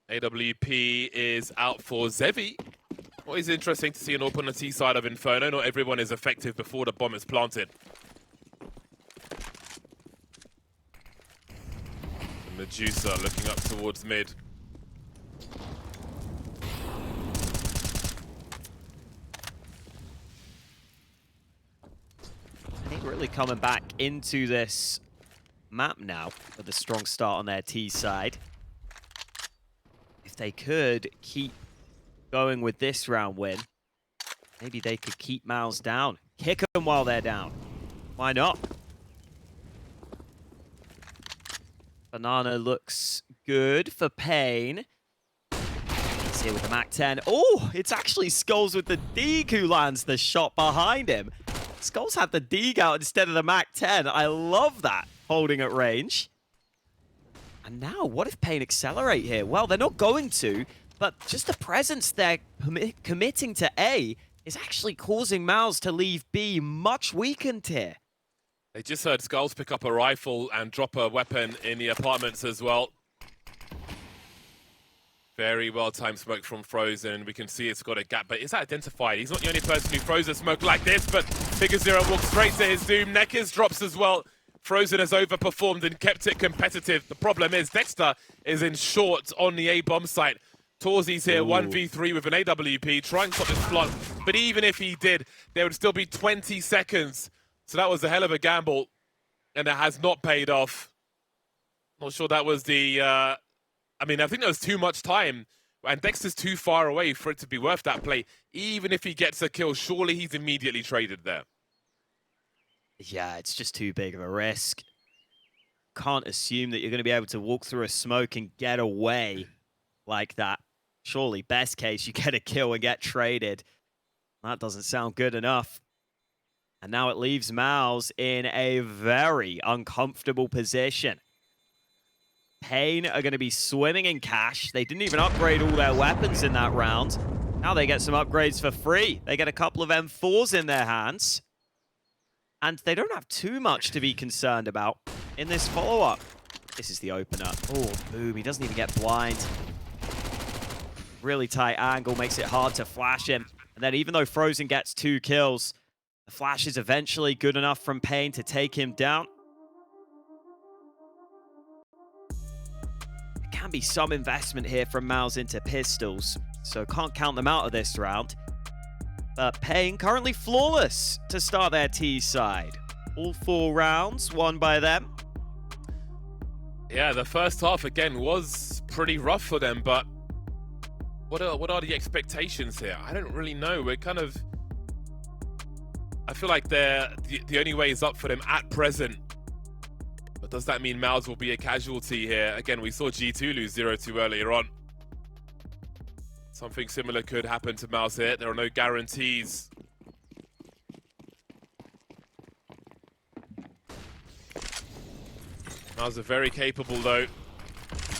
AWP is out for Zevi. Always interesting to see an AWP on the T side of Inferno. Not everyone is effective before the bomb is planted. Medusa looking up towards mid. really coming back into this map now with a strong start on their T side. If they could keep going with this round win, maybe they could keep MOUZ down. Kick them while they're down. Why not? Banana looks good for paiN. He's here with the MAC-10. Oh, it's actually Skulls with the Deeg who lands the shot behind him. Skulls had the Deeg out instead of the MAC-10. I love that, holding at range. And now, what if paiN accelerate here? Well, they're not going to, but just the presence they're committing to A is actually causing MOUZ to leave B much weakened here. They just heard Skulls pick up a rifle and drop a weapon in the apartments as well. Very well-timed smoke from Frozen. We can see it's got a gap, but it's identified. He's not the only person who throws a smoke like this, but Figure0 walks straight to his doom. NEKiZ drops as well. Frozen has overperformed and kept it competitive. The problem is Dexter is in short on the A bomb site. torzsi's here, 1v3 with an AWP, trying to stop this plot. But even if he did, there would still be 20 seconds. So that was a hell of a gamble, and it has not paid off. Not sure that was the... I mean, I think there was too much time, and Dexter's too far away for it to be worth that play. Even if he gets a kill, surely he's immediately traded there. Yeah, it's just too big of a risk. Can't assume that you're going to be able to walk through a smoke and get away like that. Surely, best case, you get a kill and get traded. That doesn't sound good enough. And now it leaves MOUZ in a very uncomfortable position. paiN are going to be swimming in cash. They didn't even upgrade all their weapons in that round. Now they get some upgrades for free. They get a couple of M4s in their hands. And they don't have too much to be concerned about in this follow-up. This is the opener. Oh, boom. He doesn't even get blind. Really tight angle makes it hard to flash him. And then even though Frozen gets 2 kills, the flash is eventually good enough from paiN to take him down. There can be some investment here from MOUZ into pistols, so can't count them out of this round. But paiN currently flawless to start their T side. All 4 rounds won by them. Yeah, the first half again was pretty rough for them, but what are the expectations here? I don't really know. We're kind of... I feel like the only way is up for them at present. But does that mean MOUZ will be a casualty here? Again, we saw G2 lose 0-2 earlier on. Something similar could happen to MOUZ here. There are no guarantees. MOUZ are very capable, though,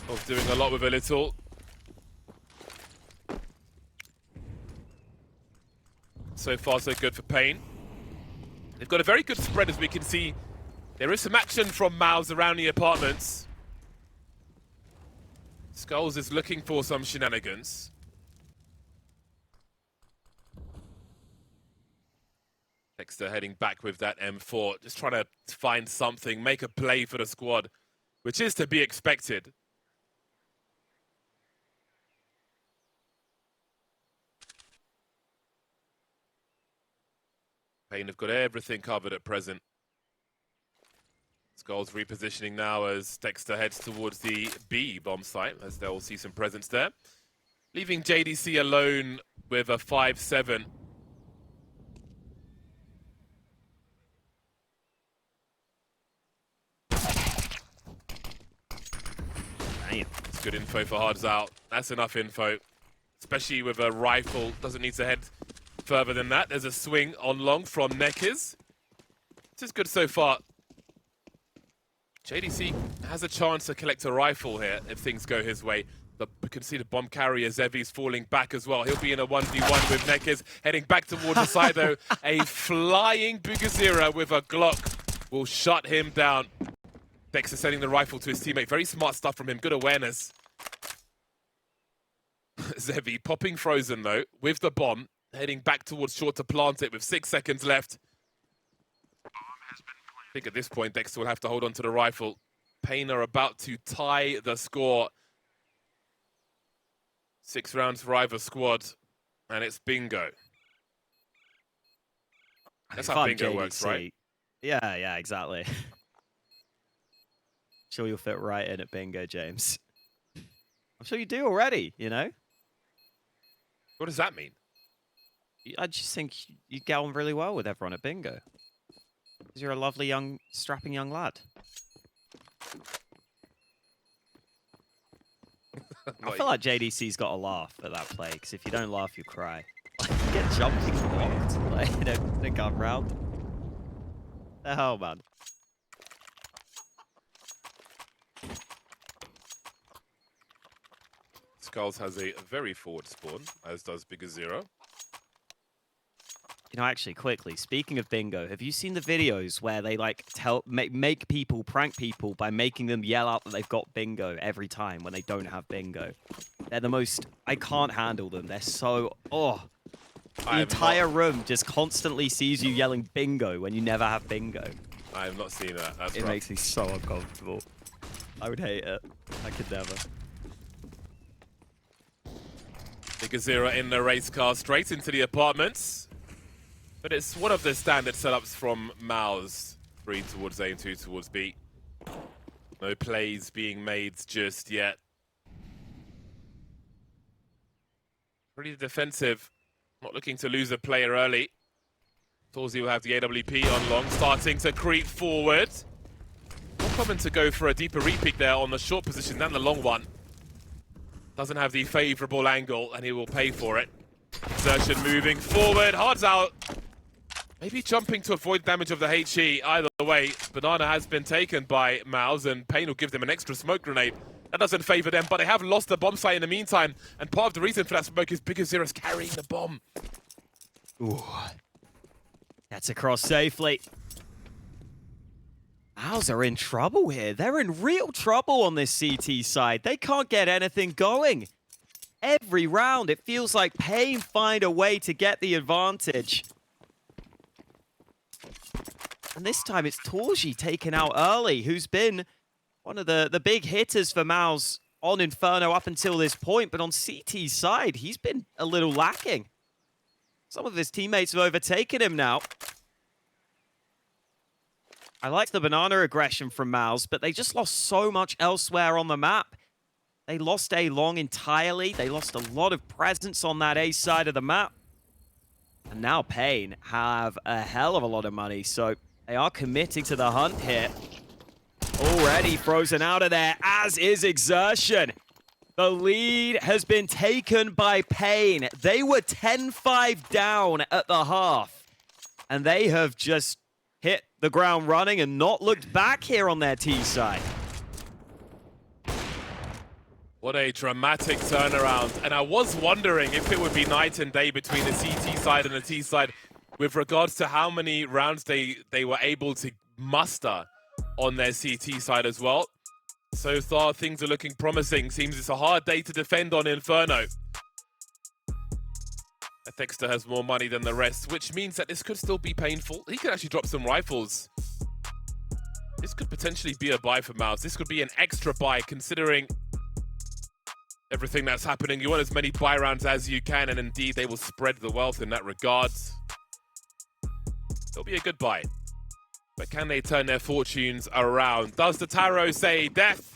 of doing a lot with a little. So far, so good for paiN. They've got a very good spread, as we can see. There is some action from MOUZ around the apartments. Skulls is looking for some shenanigans. Dexter heading back with that M4, just trying to find something, make a play for the squad, which is to be expected. paiN have got everything covered at present. Skulls repositioning now as Dexter heads towards the B bomb site, as they'll see some presence there. Leaving JDC alone with a 5-7. It's good info for hardzao. That's enough info, especially with a rifle. Doesn't need to head further than that. There's a swing on long from NEKiZ. This is good so far. JDC has a chance to collect a rifle here if things go his way. But we can see the bomb carrier Zevi's falling back as well. He'll be in a 1v1 with NEKiZ. Heading back towards the side though. A flying Bugazira with a Glock will shut him down. Dexter sending the rifle to his teammate. Very smart stuff from him. Good awareness. Zevi popping Frozen though with the bomb. Heading back towards short to plant it with 6 seconds left. I think at this point Dexter will have to hold on to the rifle. paiN are about to tie the score. 6 rounds for either squad. And it's bingo. That's how bingo works, right? Yeah, exactly. Sure you'll fit right in at bingo, James. I'm sure you do already, you know? What does that mean? I just think you get on really well with everyone at bingo. Because you're a lovely, young, strapping young lad. I feel like JDC's got to laugh at that play, because if you don't laugh, you cry. Like, you get jumping blocked like, in a gun round. The hell, man? Skulls has a very forward spawn, as does Bigger Zero. You know, actually, quickly, speaking of bingo, have you seen the videos where they, like, make people, prank people by making them yell out that they've got bingo every time when they don't have bingo? They're the most... I can't handle them. They're so... Oh. The entire room just constantly sees you yelling bingo when you never have bingo. I have not seen that. That's It makes me so uncomfortable. I would hate it. I could never. Bigger Zero in the race car straight into the apartments. But it's one of the standard setups from MOUZ. 3 towards A and 2 towards B. No plays being made just yet. Pretty defensive. Not looking to lose a player early. torzsi will have the AWP on long, starting to creep forward. More common to go for a deeper repeat there on the short position than the long one. Doesn't have the favorable angle, and he will pay for it. Exertion moving forward. hardzao maybe jumping to avoid damage of the HE. Either way, Banana has been taken by MOUZ, and paiN will give them an extra smoke grenade. That doesn't favor them, but they have lost the bomb site in the meantime. And part of the reason for that smoke is Bigger Zero's carrying the bomb. Ooh. That's across safely. MOUZ are in trouble here. They're in real trouble on this CT side. They can't get anything going. Every round, it feels like paiN find a way to get the advantage. And this time, it's torzsi taken out early, who's been one of the big hitters for MOUZ on Inferno up until this point. But on CT's side, he's been a little lacking. Some of his teammates have overtaken him now. I like the banana aggression from MOUZ, but they just lost so much elsewhere on the map. They lost A long entirely. They lost a lot of presence on that A side of the map. And now paiN have a hell of a lot of money, so they are committing to the hunt here. Already frozen out of there, as is Exertion. The lead has been taken by paiN. They were 10-5 down at the half, and they have just hit the ground running and not looked back here on their T side. What a dramatic turnaround. And I was wondering if it would be night and day between the CT side and the T side with regards to how many rounds they were able to muster on their CT side as well. So far, things are looking promising. Seems it's a hard day to defend on Inferno. Thexter has more money than the rest, which means that this could still be painful. He could actually drop some rifles. This could potentially be a buy for MOUZ. This could be an extra buy, considering everything that's happening. You want as many buy rounds as you can, and indeed they will spread the wealth in that regard. It'll be a good buy. But can they turn their fortunes around? Does the tarot say death?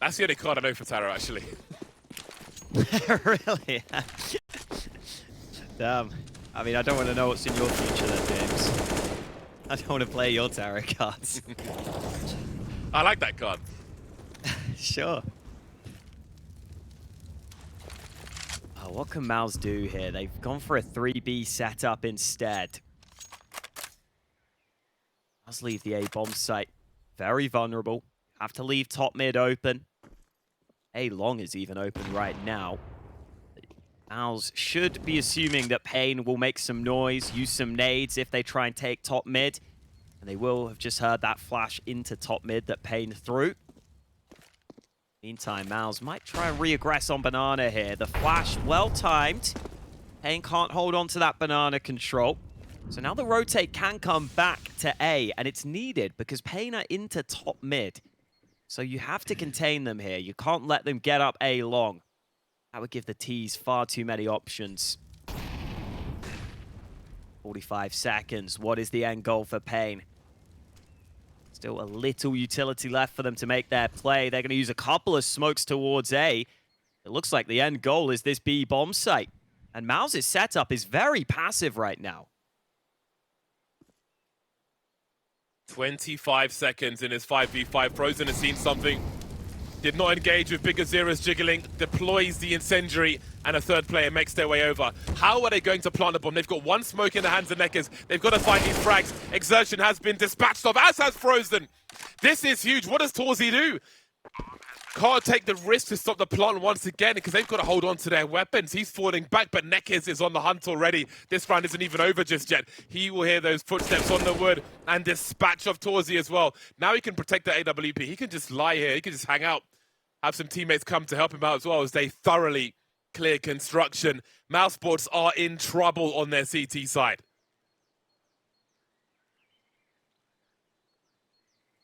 That's the only card I know for tarot, actually. Really? Damn. I mean, I don't want to know what's in your future then, James. I don't want to play your tarot cards. I like that card. Sure. Oh, what can MOUZ do here? They've gone for a 3B setup instead. MOUZ leave the A bomb site. Very vulnerable. Have to leave top mid open. A long is even open right now. MOUZ should be assuming that paiN will make some noise, use some nades if they try and take top mid. And they will have just heard that flash into top mid that paiN threw. Meantime, MOUZ might try and re-aggress on banana here. The flash, well-timed. paiN can't hold on to that banana control. So now the rotate can come back to A, and it's needed because paiN are into top mid. So you have to contain them here. You can't let them get up A long. That would give the T's far too many options. 45 seconds. What is the end goal for paiN? Still a little utility left for them to make their play. They're going to use a couple of smokes towards A. It looks like the end goal is this B bomb site. And MOUZ's setup is very passive right now. 25 seconds in his 5v5. Frozen has seen something. Did not engage with Bigger Zero's jiggling. Deploys the incendiary, and a third player makes their way over. How are they going to plant the bomb? They've got one smoke in the hands of NEKiZ. They've got to find these frags. Exertion has been dispatched off, as has Frozen. This is huge. What does torzsi do? Can't take the risk to stop the plant once again because they've got to hold on to their weapons. He's falling back, but NEKiZ is on the hunt already. This round isn't even over just yet. He will hear those footsteps on the wood and dispatch of torzsi as well. Now he can protect the AWP. He can just lie here. He can just hang out. Have some teammates come to help him out as well as they thoroughly clear construction. MOUZ Sports are in trouble on their CT side.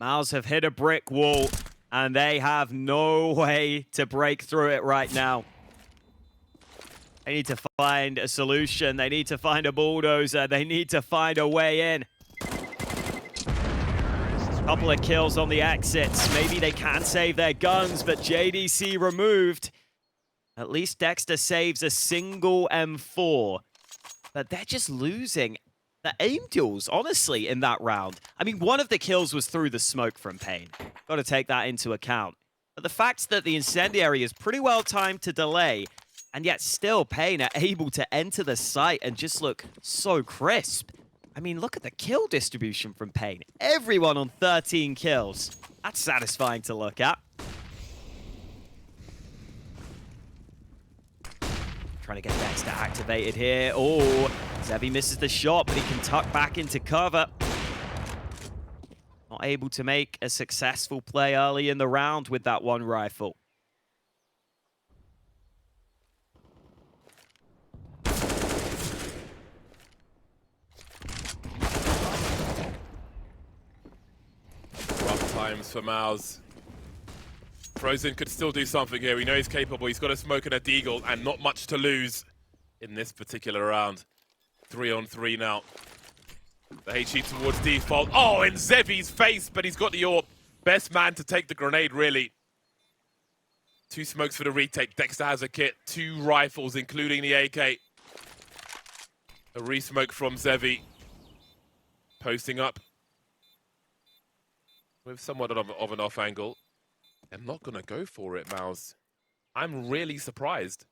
MOUZ have hit a brick wall, and they have no way to break through it right now. They need to find a solution. They need to find a bulldozer. They need to find a way in. Couple of kills on the exits. Maybe they can save their guns, but JDC removed. At least Dexter saves a single M4. But they're just losing the aim duels, honestly, in that round. I mean, one of the kills was through the smoke from paiN. Got to take that into account. But the fact that the incendiary is pretty well timed to delay, and yet still paiN are able to enter the site and just look so crisp. I mean, look at the kill distribution from paiN. Everyone on 13 kills. That's satisfying to look at. Trying to get Dexter activated here. Oh, Zevi misses the shot, but he can tuck back into cover. Not able to make a successful play early in the round with that one rifle. Rough times for MOUZ. Frozen could still do something here. We know he's capable. He's got a smoke and a deagle and not much to lose in this particular round. 3-on-3 now. The HE towards default. Oh, in Zevi's face, but he's got the AWP. Best man to take the grenade, really. 2 smokes for the retake. Dexter has a kit. 2 rifles, including the AK. A re-smoke from Zevi. Posting up. With somewhat of an off angle. They're not going to go for it, MOUZ. I'm really surprised.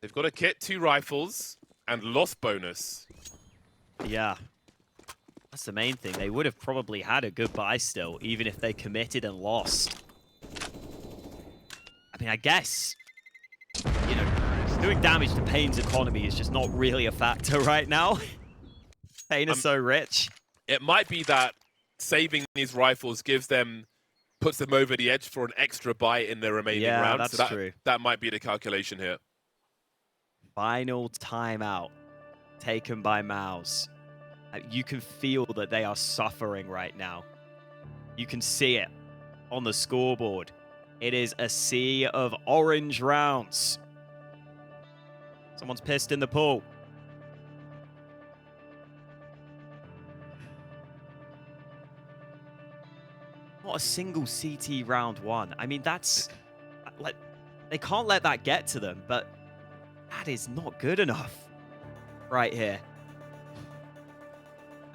They've got a kit, 2 rifles, and loss bonus. Yeah. That's the main thing. They would have probably had a good buy still, even if they committed and lost. I mean, I guess, you know, doing damage to paiN's economy is just not really a factor right now. paiN is so rich. It might be that saving these rifles puts them over the edge for an extra buy in their remaining rounds. That's so true. That might be the calculation here. Final timeout taken by MOUZ. You can feel that they are suffering right now. You can see it on the scoreboard. It is a sea of orange rounds. Someone's pissed in the pool. Not a single CT round one. I mean, that's... like, they can't let that get to them, but that is not good enough right here.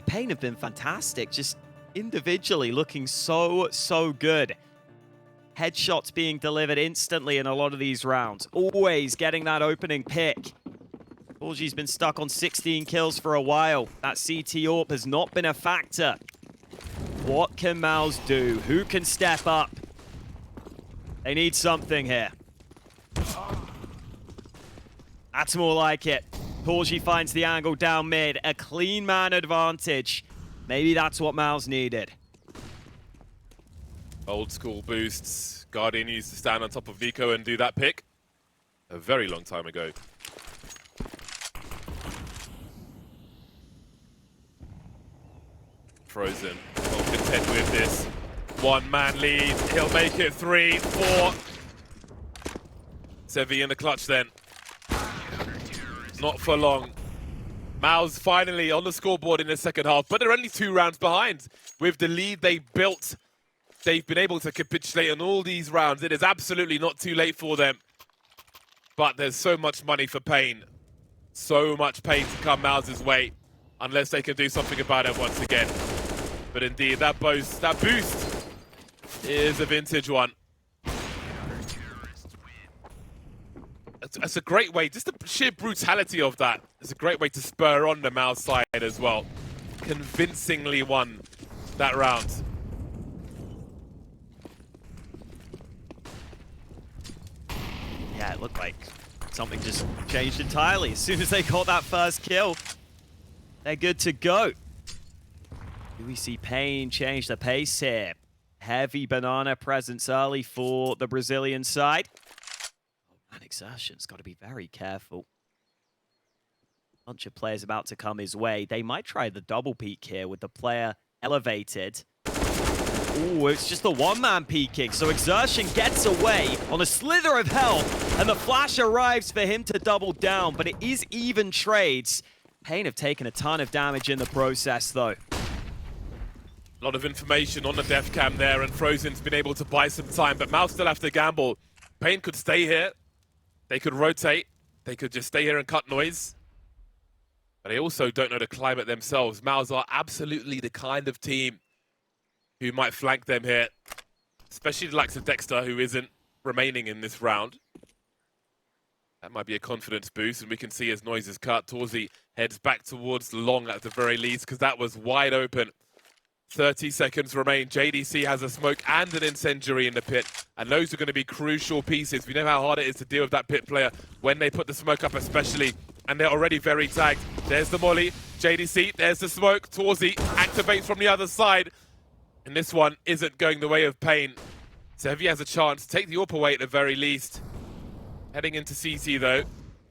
paiN have been fantastic, just individually looking so good. Headshots being delivered instantly in a lot of these rounds. Always getting that opening pick. torzsi's been stuck on 16 kills for a while. That CT AWP has not been a factor. What can MOUZ do? Who can step up? They need something here. That's more like it. torzsi finds the angle down mid. A clean man advantage. Maybe that's what MOUZ needed. Old school boosts. Guardian used to stand on top of Vico and do that pick a very long time ago. Frozen. Well content with this. 1-man lead. He'll make it 3, 4. Zevi in the clutch then. not for long. MOUZ finally on the scoreboard in the second half, but they're only 2 rounds behind. With the lead they built, they've been able to capitulate on all these rounds. It is absolutely not too late for them. But there's so much money for paiN. So much pain to come MOUZ's way, unless they can do something about it once again. But indeed, that boost is a vintage one. That's a great way, just the sheer brutality of that. It's a great way to spur on the MOUZ side as well. Convincingly won that round. Yeah, it looked like something just changed entirely. As soon as they got that first kill, they're good to go. Do we see paiN change the pace here? Heavy banana presence early for the Brazilian side. Oh man, Exertion's got to be very careful. Bunch of players about to come his way. They might try the double peek here with the player elevated. Ooh, it's just the one-man peeking. So Exertion gets away on a slither of health, and the flash arrives for him to double down, but it is even trades. paiN have taken a ton of damage in the process, though. A lot of information on the death cam there, and Frozen's been able to buy some time, but MOUZ still have to gamble. paiN could stay here. They could rotate. They could just stay here and cut noise. But they also don't know the climate themselves. MOUZ are absolutely the kind of team who might flank them here, especially the likes of Dexter, who isn't remaining in this round. That might be a confidence boost, and we can see as noise is cut, torzsi heads back towards long at the very least, because that was wide open. 30 seconds remain. JDC has a smoke and an incendiary in the pit, and those are going to be crucial pieces. We know how hard it is to deal with that pit player when they put the smoke up especially, and they're already very tagged. There's the molly. JDC, there's the smoke. torzsi activates from the other side, and this one isn't going the way of paiN. So if he has a chance, take the AWP away at the very least. Heading into CT though,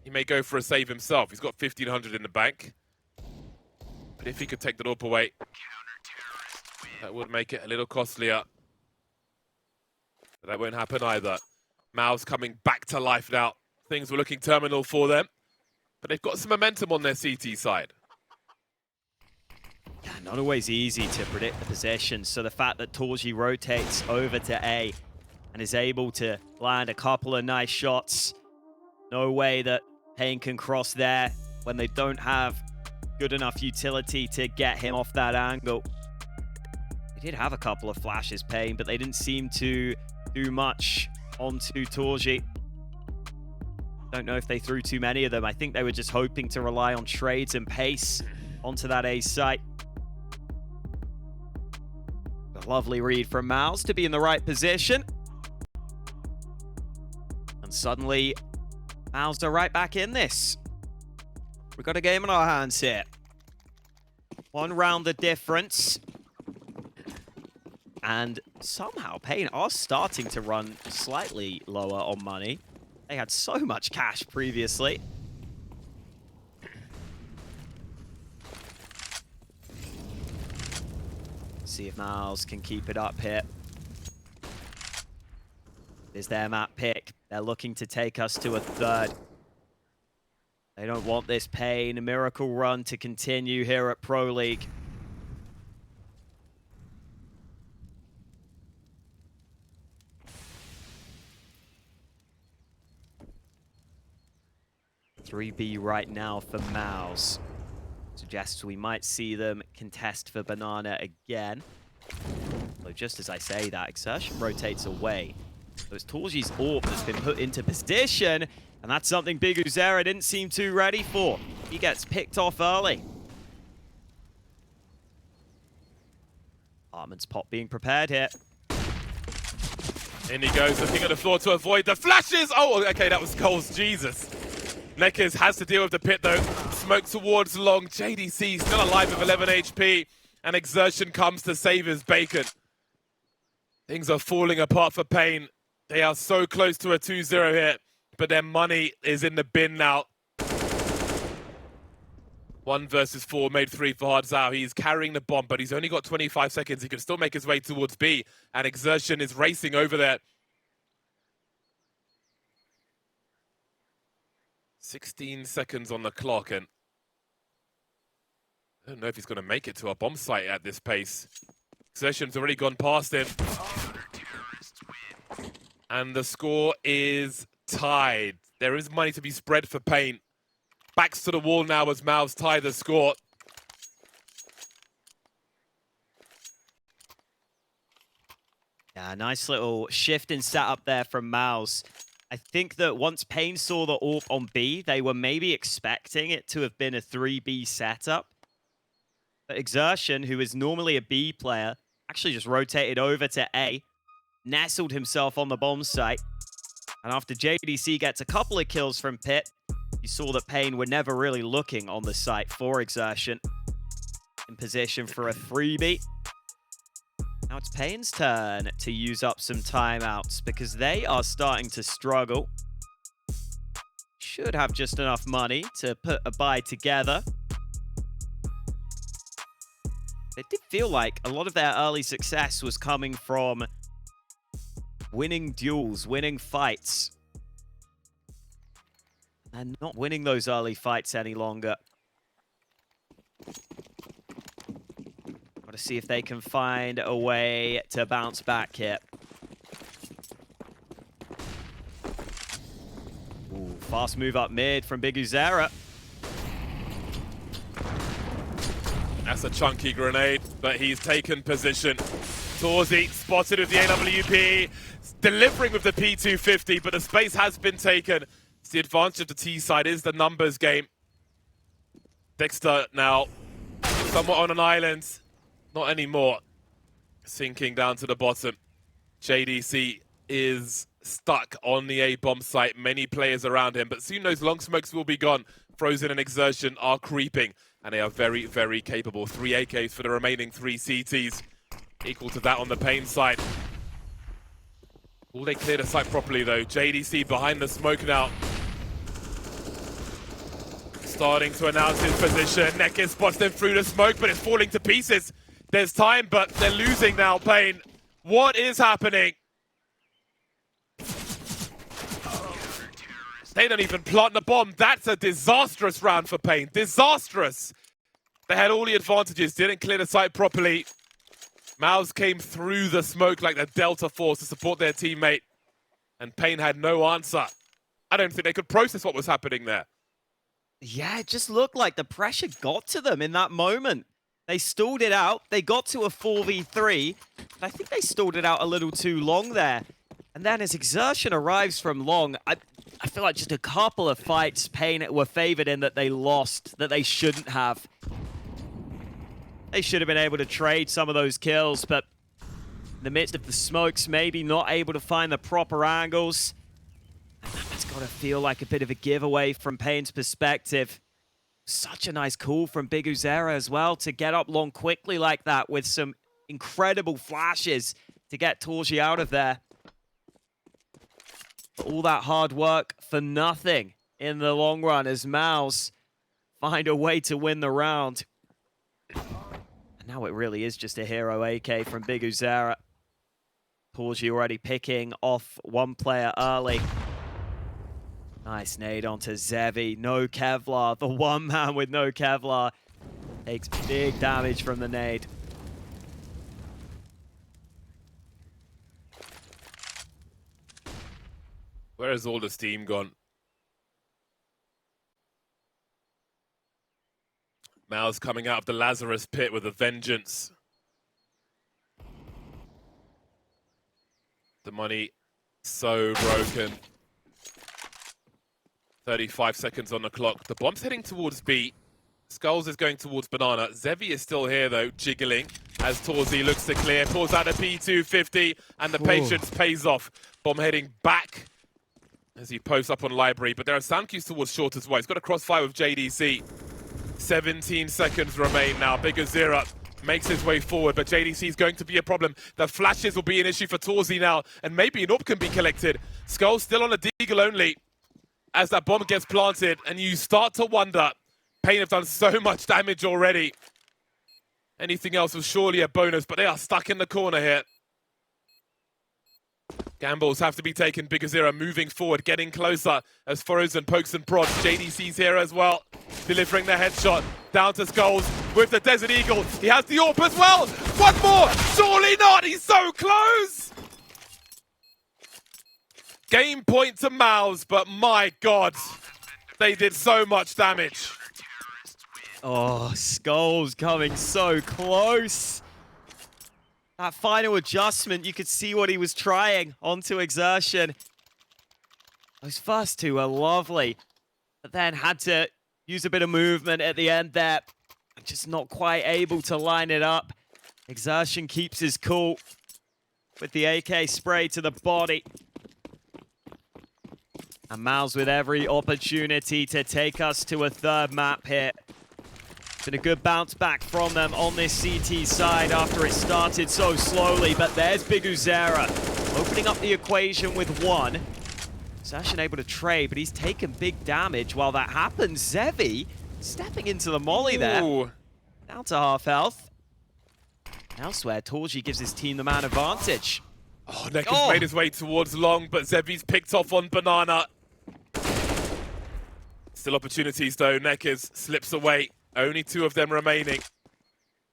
he may go for a save himself. He's got 1,500 in the bank. But if he could take the AWP away, that would make it a little costlier. But that won't happen either. MOUZ coming back to life now. Things were looking terminal for them, but they've got some momentum on their CT side. Yeah, not always easy to predict the position, so the fact that torzsi rotates over to A and is able to land a couple of nice shots, no way that paiN can cross there when they don't have good enough utility to get him off that angle. They did have a couple of flashes, paiN, but they didn't seem to do much onto torzsi. Don't know if they threw too many of them. I think they were just hoping to rely on trades and pace onto that A site. A lovely read from MOUZ to be in the right position. And suddenly, MOUZ are right back in this. We've got a game on our hands here. 1 round the difference. And somehow paiN are starting to run slightly lower on money. They had so much cash previously. See if MOUZ can keep it up here. Is their map pick. They're looking to take us to a 3rd. They don't want this paiN miracle run to continue here at Pro League. .3B right now for MOUZ. Suggests we might see them contest for banana again. So just as I say that, Exertion rotates away. So it's torzsi's AWP that's been put into position, and that's something Big Uzera didn't seem too ready for. He gets picked off early. Hartman's pop being prepared here. In he goes, looking at the floor to avoid the flashes. Oh, okay, that was goals. Jesus. NEKiZ has to deal with the pit though. Smoke towards long. JDC still alive with 11 HP. And Exertion comes to save his bacon. Things are falling apart for paiN. They are so close to a 2-0 here. But their money is in the bin now. 1 versus 4, made 3 for hardzao. He's carrying the bomb, but he's only got 25 seconds. He can still make his way towards B. And Exertion is racing over there. 16 seconds on the clock, and I don't know if he's going to make it to a bomb site at this pace. Exertion's already gone past him. And the score is tied. There is money to be spread for paiN. Backs to the wall now as MOUZ tie the score. Yeah, nice little shift in setup there from MOUZ. I think that once paiN saw the AWP on B, they were maybe expecting it to have been a 3B setup. But Exertion, who is normally a B player, actually just rotated over to A, nestled himself on the bomb site. And after JDC gets a couple of kills from Pit, you saw that paiN were never really looking on the site for Exertion. In position for a 3B. Now it's paiN's turn to use up some timeouts because they are starting to struggle. Should have just enough money to put a buy together. It did feel like a lot of their early success was coming from winning duels, winning fights. And not winning those early fights any longer. Got to see if they can find a way to bounce back here. Ooh, fast move up mid from biguzera. That's a chunky grenade, but he's taken position. torzsi spotted with the AWP, delivering with the P250, but the space has been taken. It's the advantage of the T side is the numbers game. Dexter now somewhat on an island. Not anymore. Sinking down to the bottom. JDC is stuck on the A bomb site. Many players around him, but soon those long smokes will be gone. Frozen and Exertion are creeping, and they are very, very capable. 3 AKs for the remaining 3 CTs. Equal to that on the paiN side. Will they clear the site properly, though? JDC behind the smoke now. Starting to announce his position. NEKiZ spots them through the smoke, but it's falling to pieces. There's time, but they're losing now, paiN. What is happening? They don't even plant the bomb. That's a disastrous round for paiN. Disastrous. They had all the advantages, didn't clear the site properly. MOUZ came through the smoke like the Delta Force to support their teammate. And paiN had no answer. I don't think they could process what was happening there. Yeah, it just looked like the pressure got to them in that moment. They stalled it out. They got to a 4v3. But I think they stalled it out a little too long there. And then as Exertion arrives from long, I feel like just a couple of fights paiN were favored in that they lost, that they shouldn't have. They should have been able to trade some of those kills, but in the midst of the smokes, maybe not able to find the proper angles. And that's got to feel like a bit of a giveaway from paiN's perspective. Such a nice call from biguzera as well to get up long quickly like that with some incredible flashes to get torzsi out of there. All that hard work for nothing in the long run as MOUZ find a way to win the round. And now it really is just a hero AK from biguzera. torzsi already picking off one player early. Nice nade onto Zevi. No Kevlar. The one man with no Kevlar takes big damage from the nade. Where has all the steam gone? MOUZ coming out of the Lazarus pit with a vengeance. The money so broken. 35 seconds on the clock. The bomb's heading towards B. Skulls is going towards Banana. Zevi is still here, though, jiggling as torzsi looks to clear. Pulls out a P250, and the patience pays off. Bomb heading back as he posts up on Library. But there are sound cues towards short as well. He's got a crossfire with JDC. 17 seconds remain now. biguzera makes his way forward, but JDC is going to be a problem. The flashes will be an issue for torzsi now, and maybe an AWP can be collected. Skull still on a deagle only as that bomb gets planted, and you start to wonder, paiN have done so much damage already. Anything else was surely a bonus, but they are stuck in the corner here. Gambles have to be taken. Big Azira moving forward, getting closer as Frozen pokes and prods. JDC's here as well, delivering the headshot. Down to Skulls with the Desert Eagle. He has the AWP as well. One more, surely not. He's so close. Game point to MOUZ, but my God, they did so much damage. Oh, Skulls coming so close. That final adjustment, you could see what he was trying onto Exertion. Those first two are lovely, but then had to use a bit of movement at the end there. Just not quite able to line it up. Exertion keeps his cool with the AK spray to the body. And MOUZ with every opportunity to take us to a third map here. Been a good bounce back from them on this CT side after it started so slowly, but there's Big Azira opening up the equation with one. Exertion able to trade, but he's taken big damage while that happens. Zevi stepping into the molly there. Ooh. Down to half health. Elsewhere, torzsi gives his team the man advantage. Oh, NEKiZ made his way towards long, but Zevi's picked off on Banana. Still opportunities though. NEKiZ slips away. Only two of them remaining.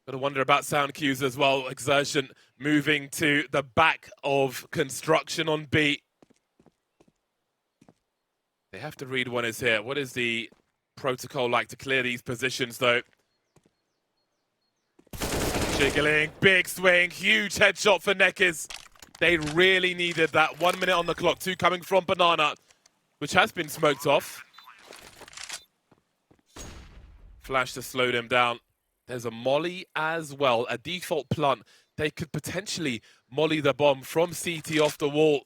Gotta wonder about sound cues as well. Exertion moving to the back of construction on B. They have to read one is here. What is the protocol like to clear these positions though? Jiggling, big swing, huge headshot for NEKiZ. They really needed that. 1 minute on the clock. Two coming from Banana, which has been smoked off. Flash to slow them down. There's a molly as well, a default plant. They could potentially molly the bomb from CT off the wall.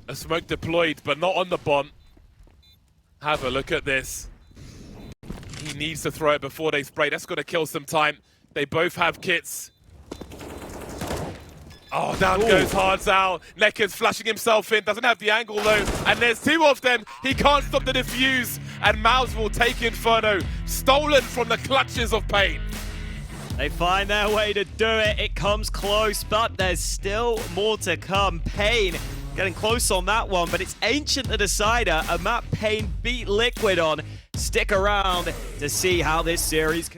A smoke deployed, but not on the bomb. Have a look at this. He needs to throw it before they spray. That's going to kill some time. They both have kits. Oh, down goes hardzao. NEKiZ flashing himself in. Doesn't have the angle though. And there's two of them. He can't stop the defuse. And MOUZ will take Inferno. Stolen from the clutches of paiN. They find their way to do it. It comes close, but there's still more to come. paiN getting close on that one, but it's Ancient the decider. A map paiN beat Liquid on. Stick around to see how this series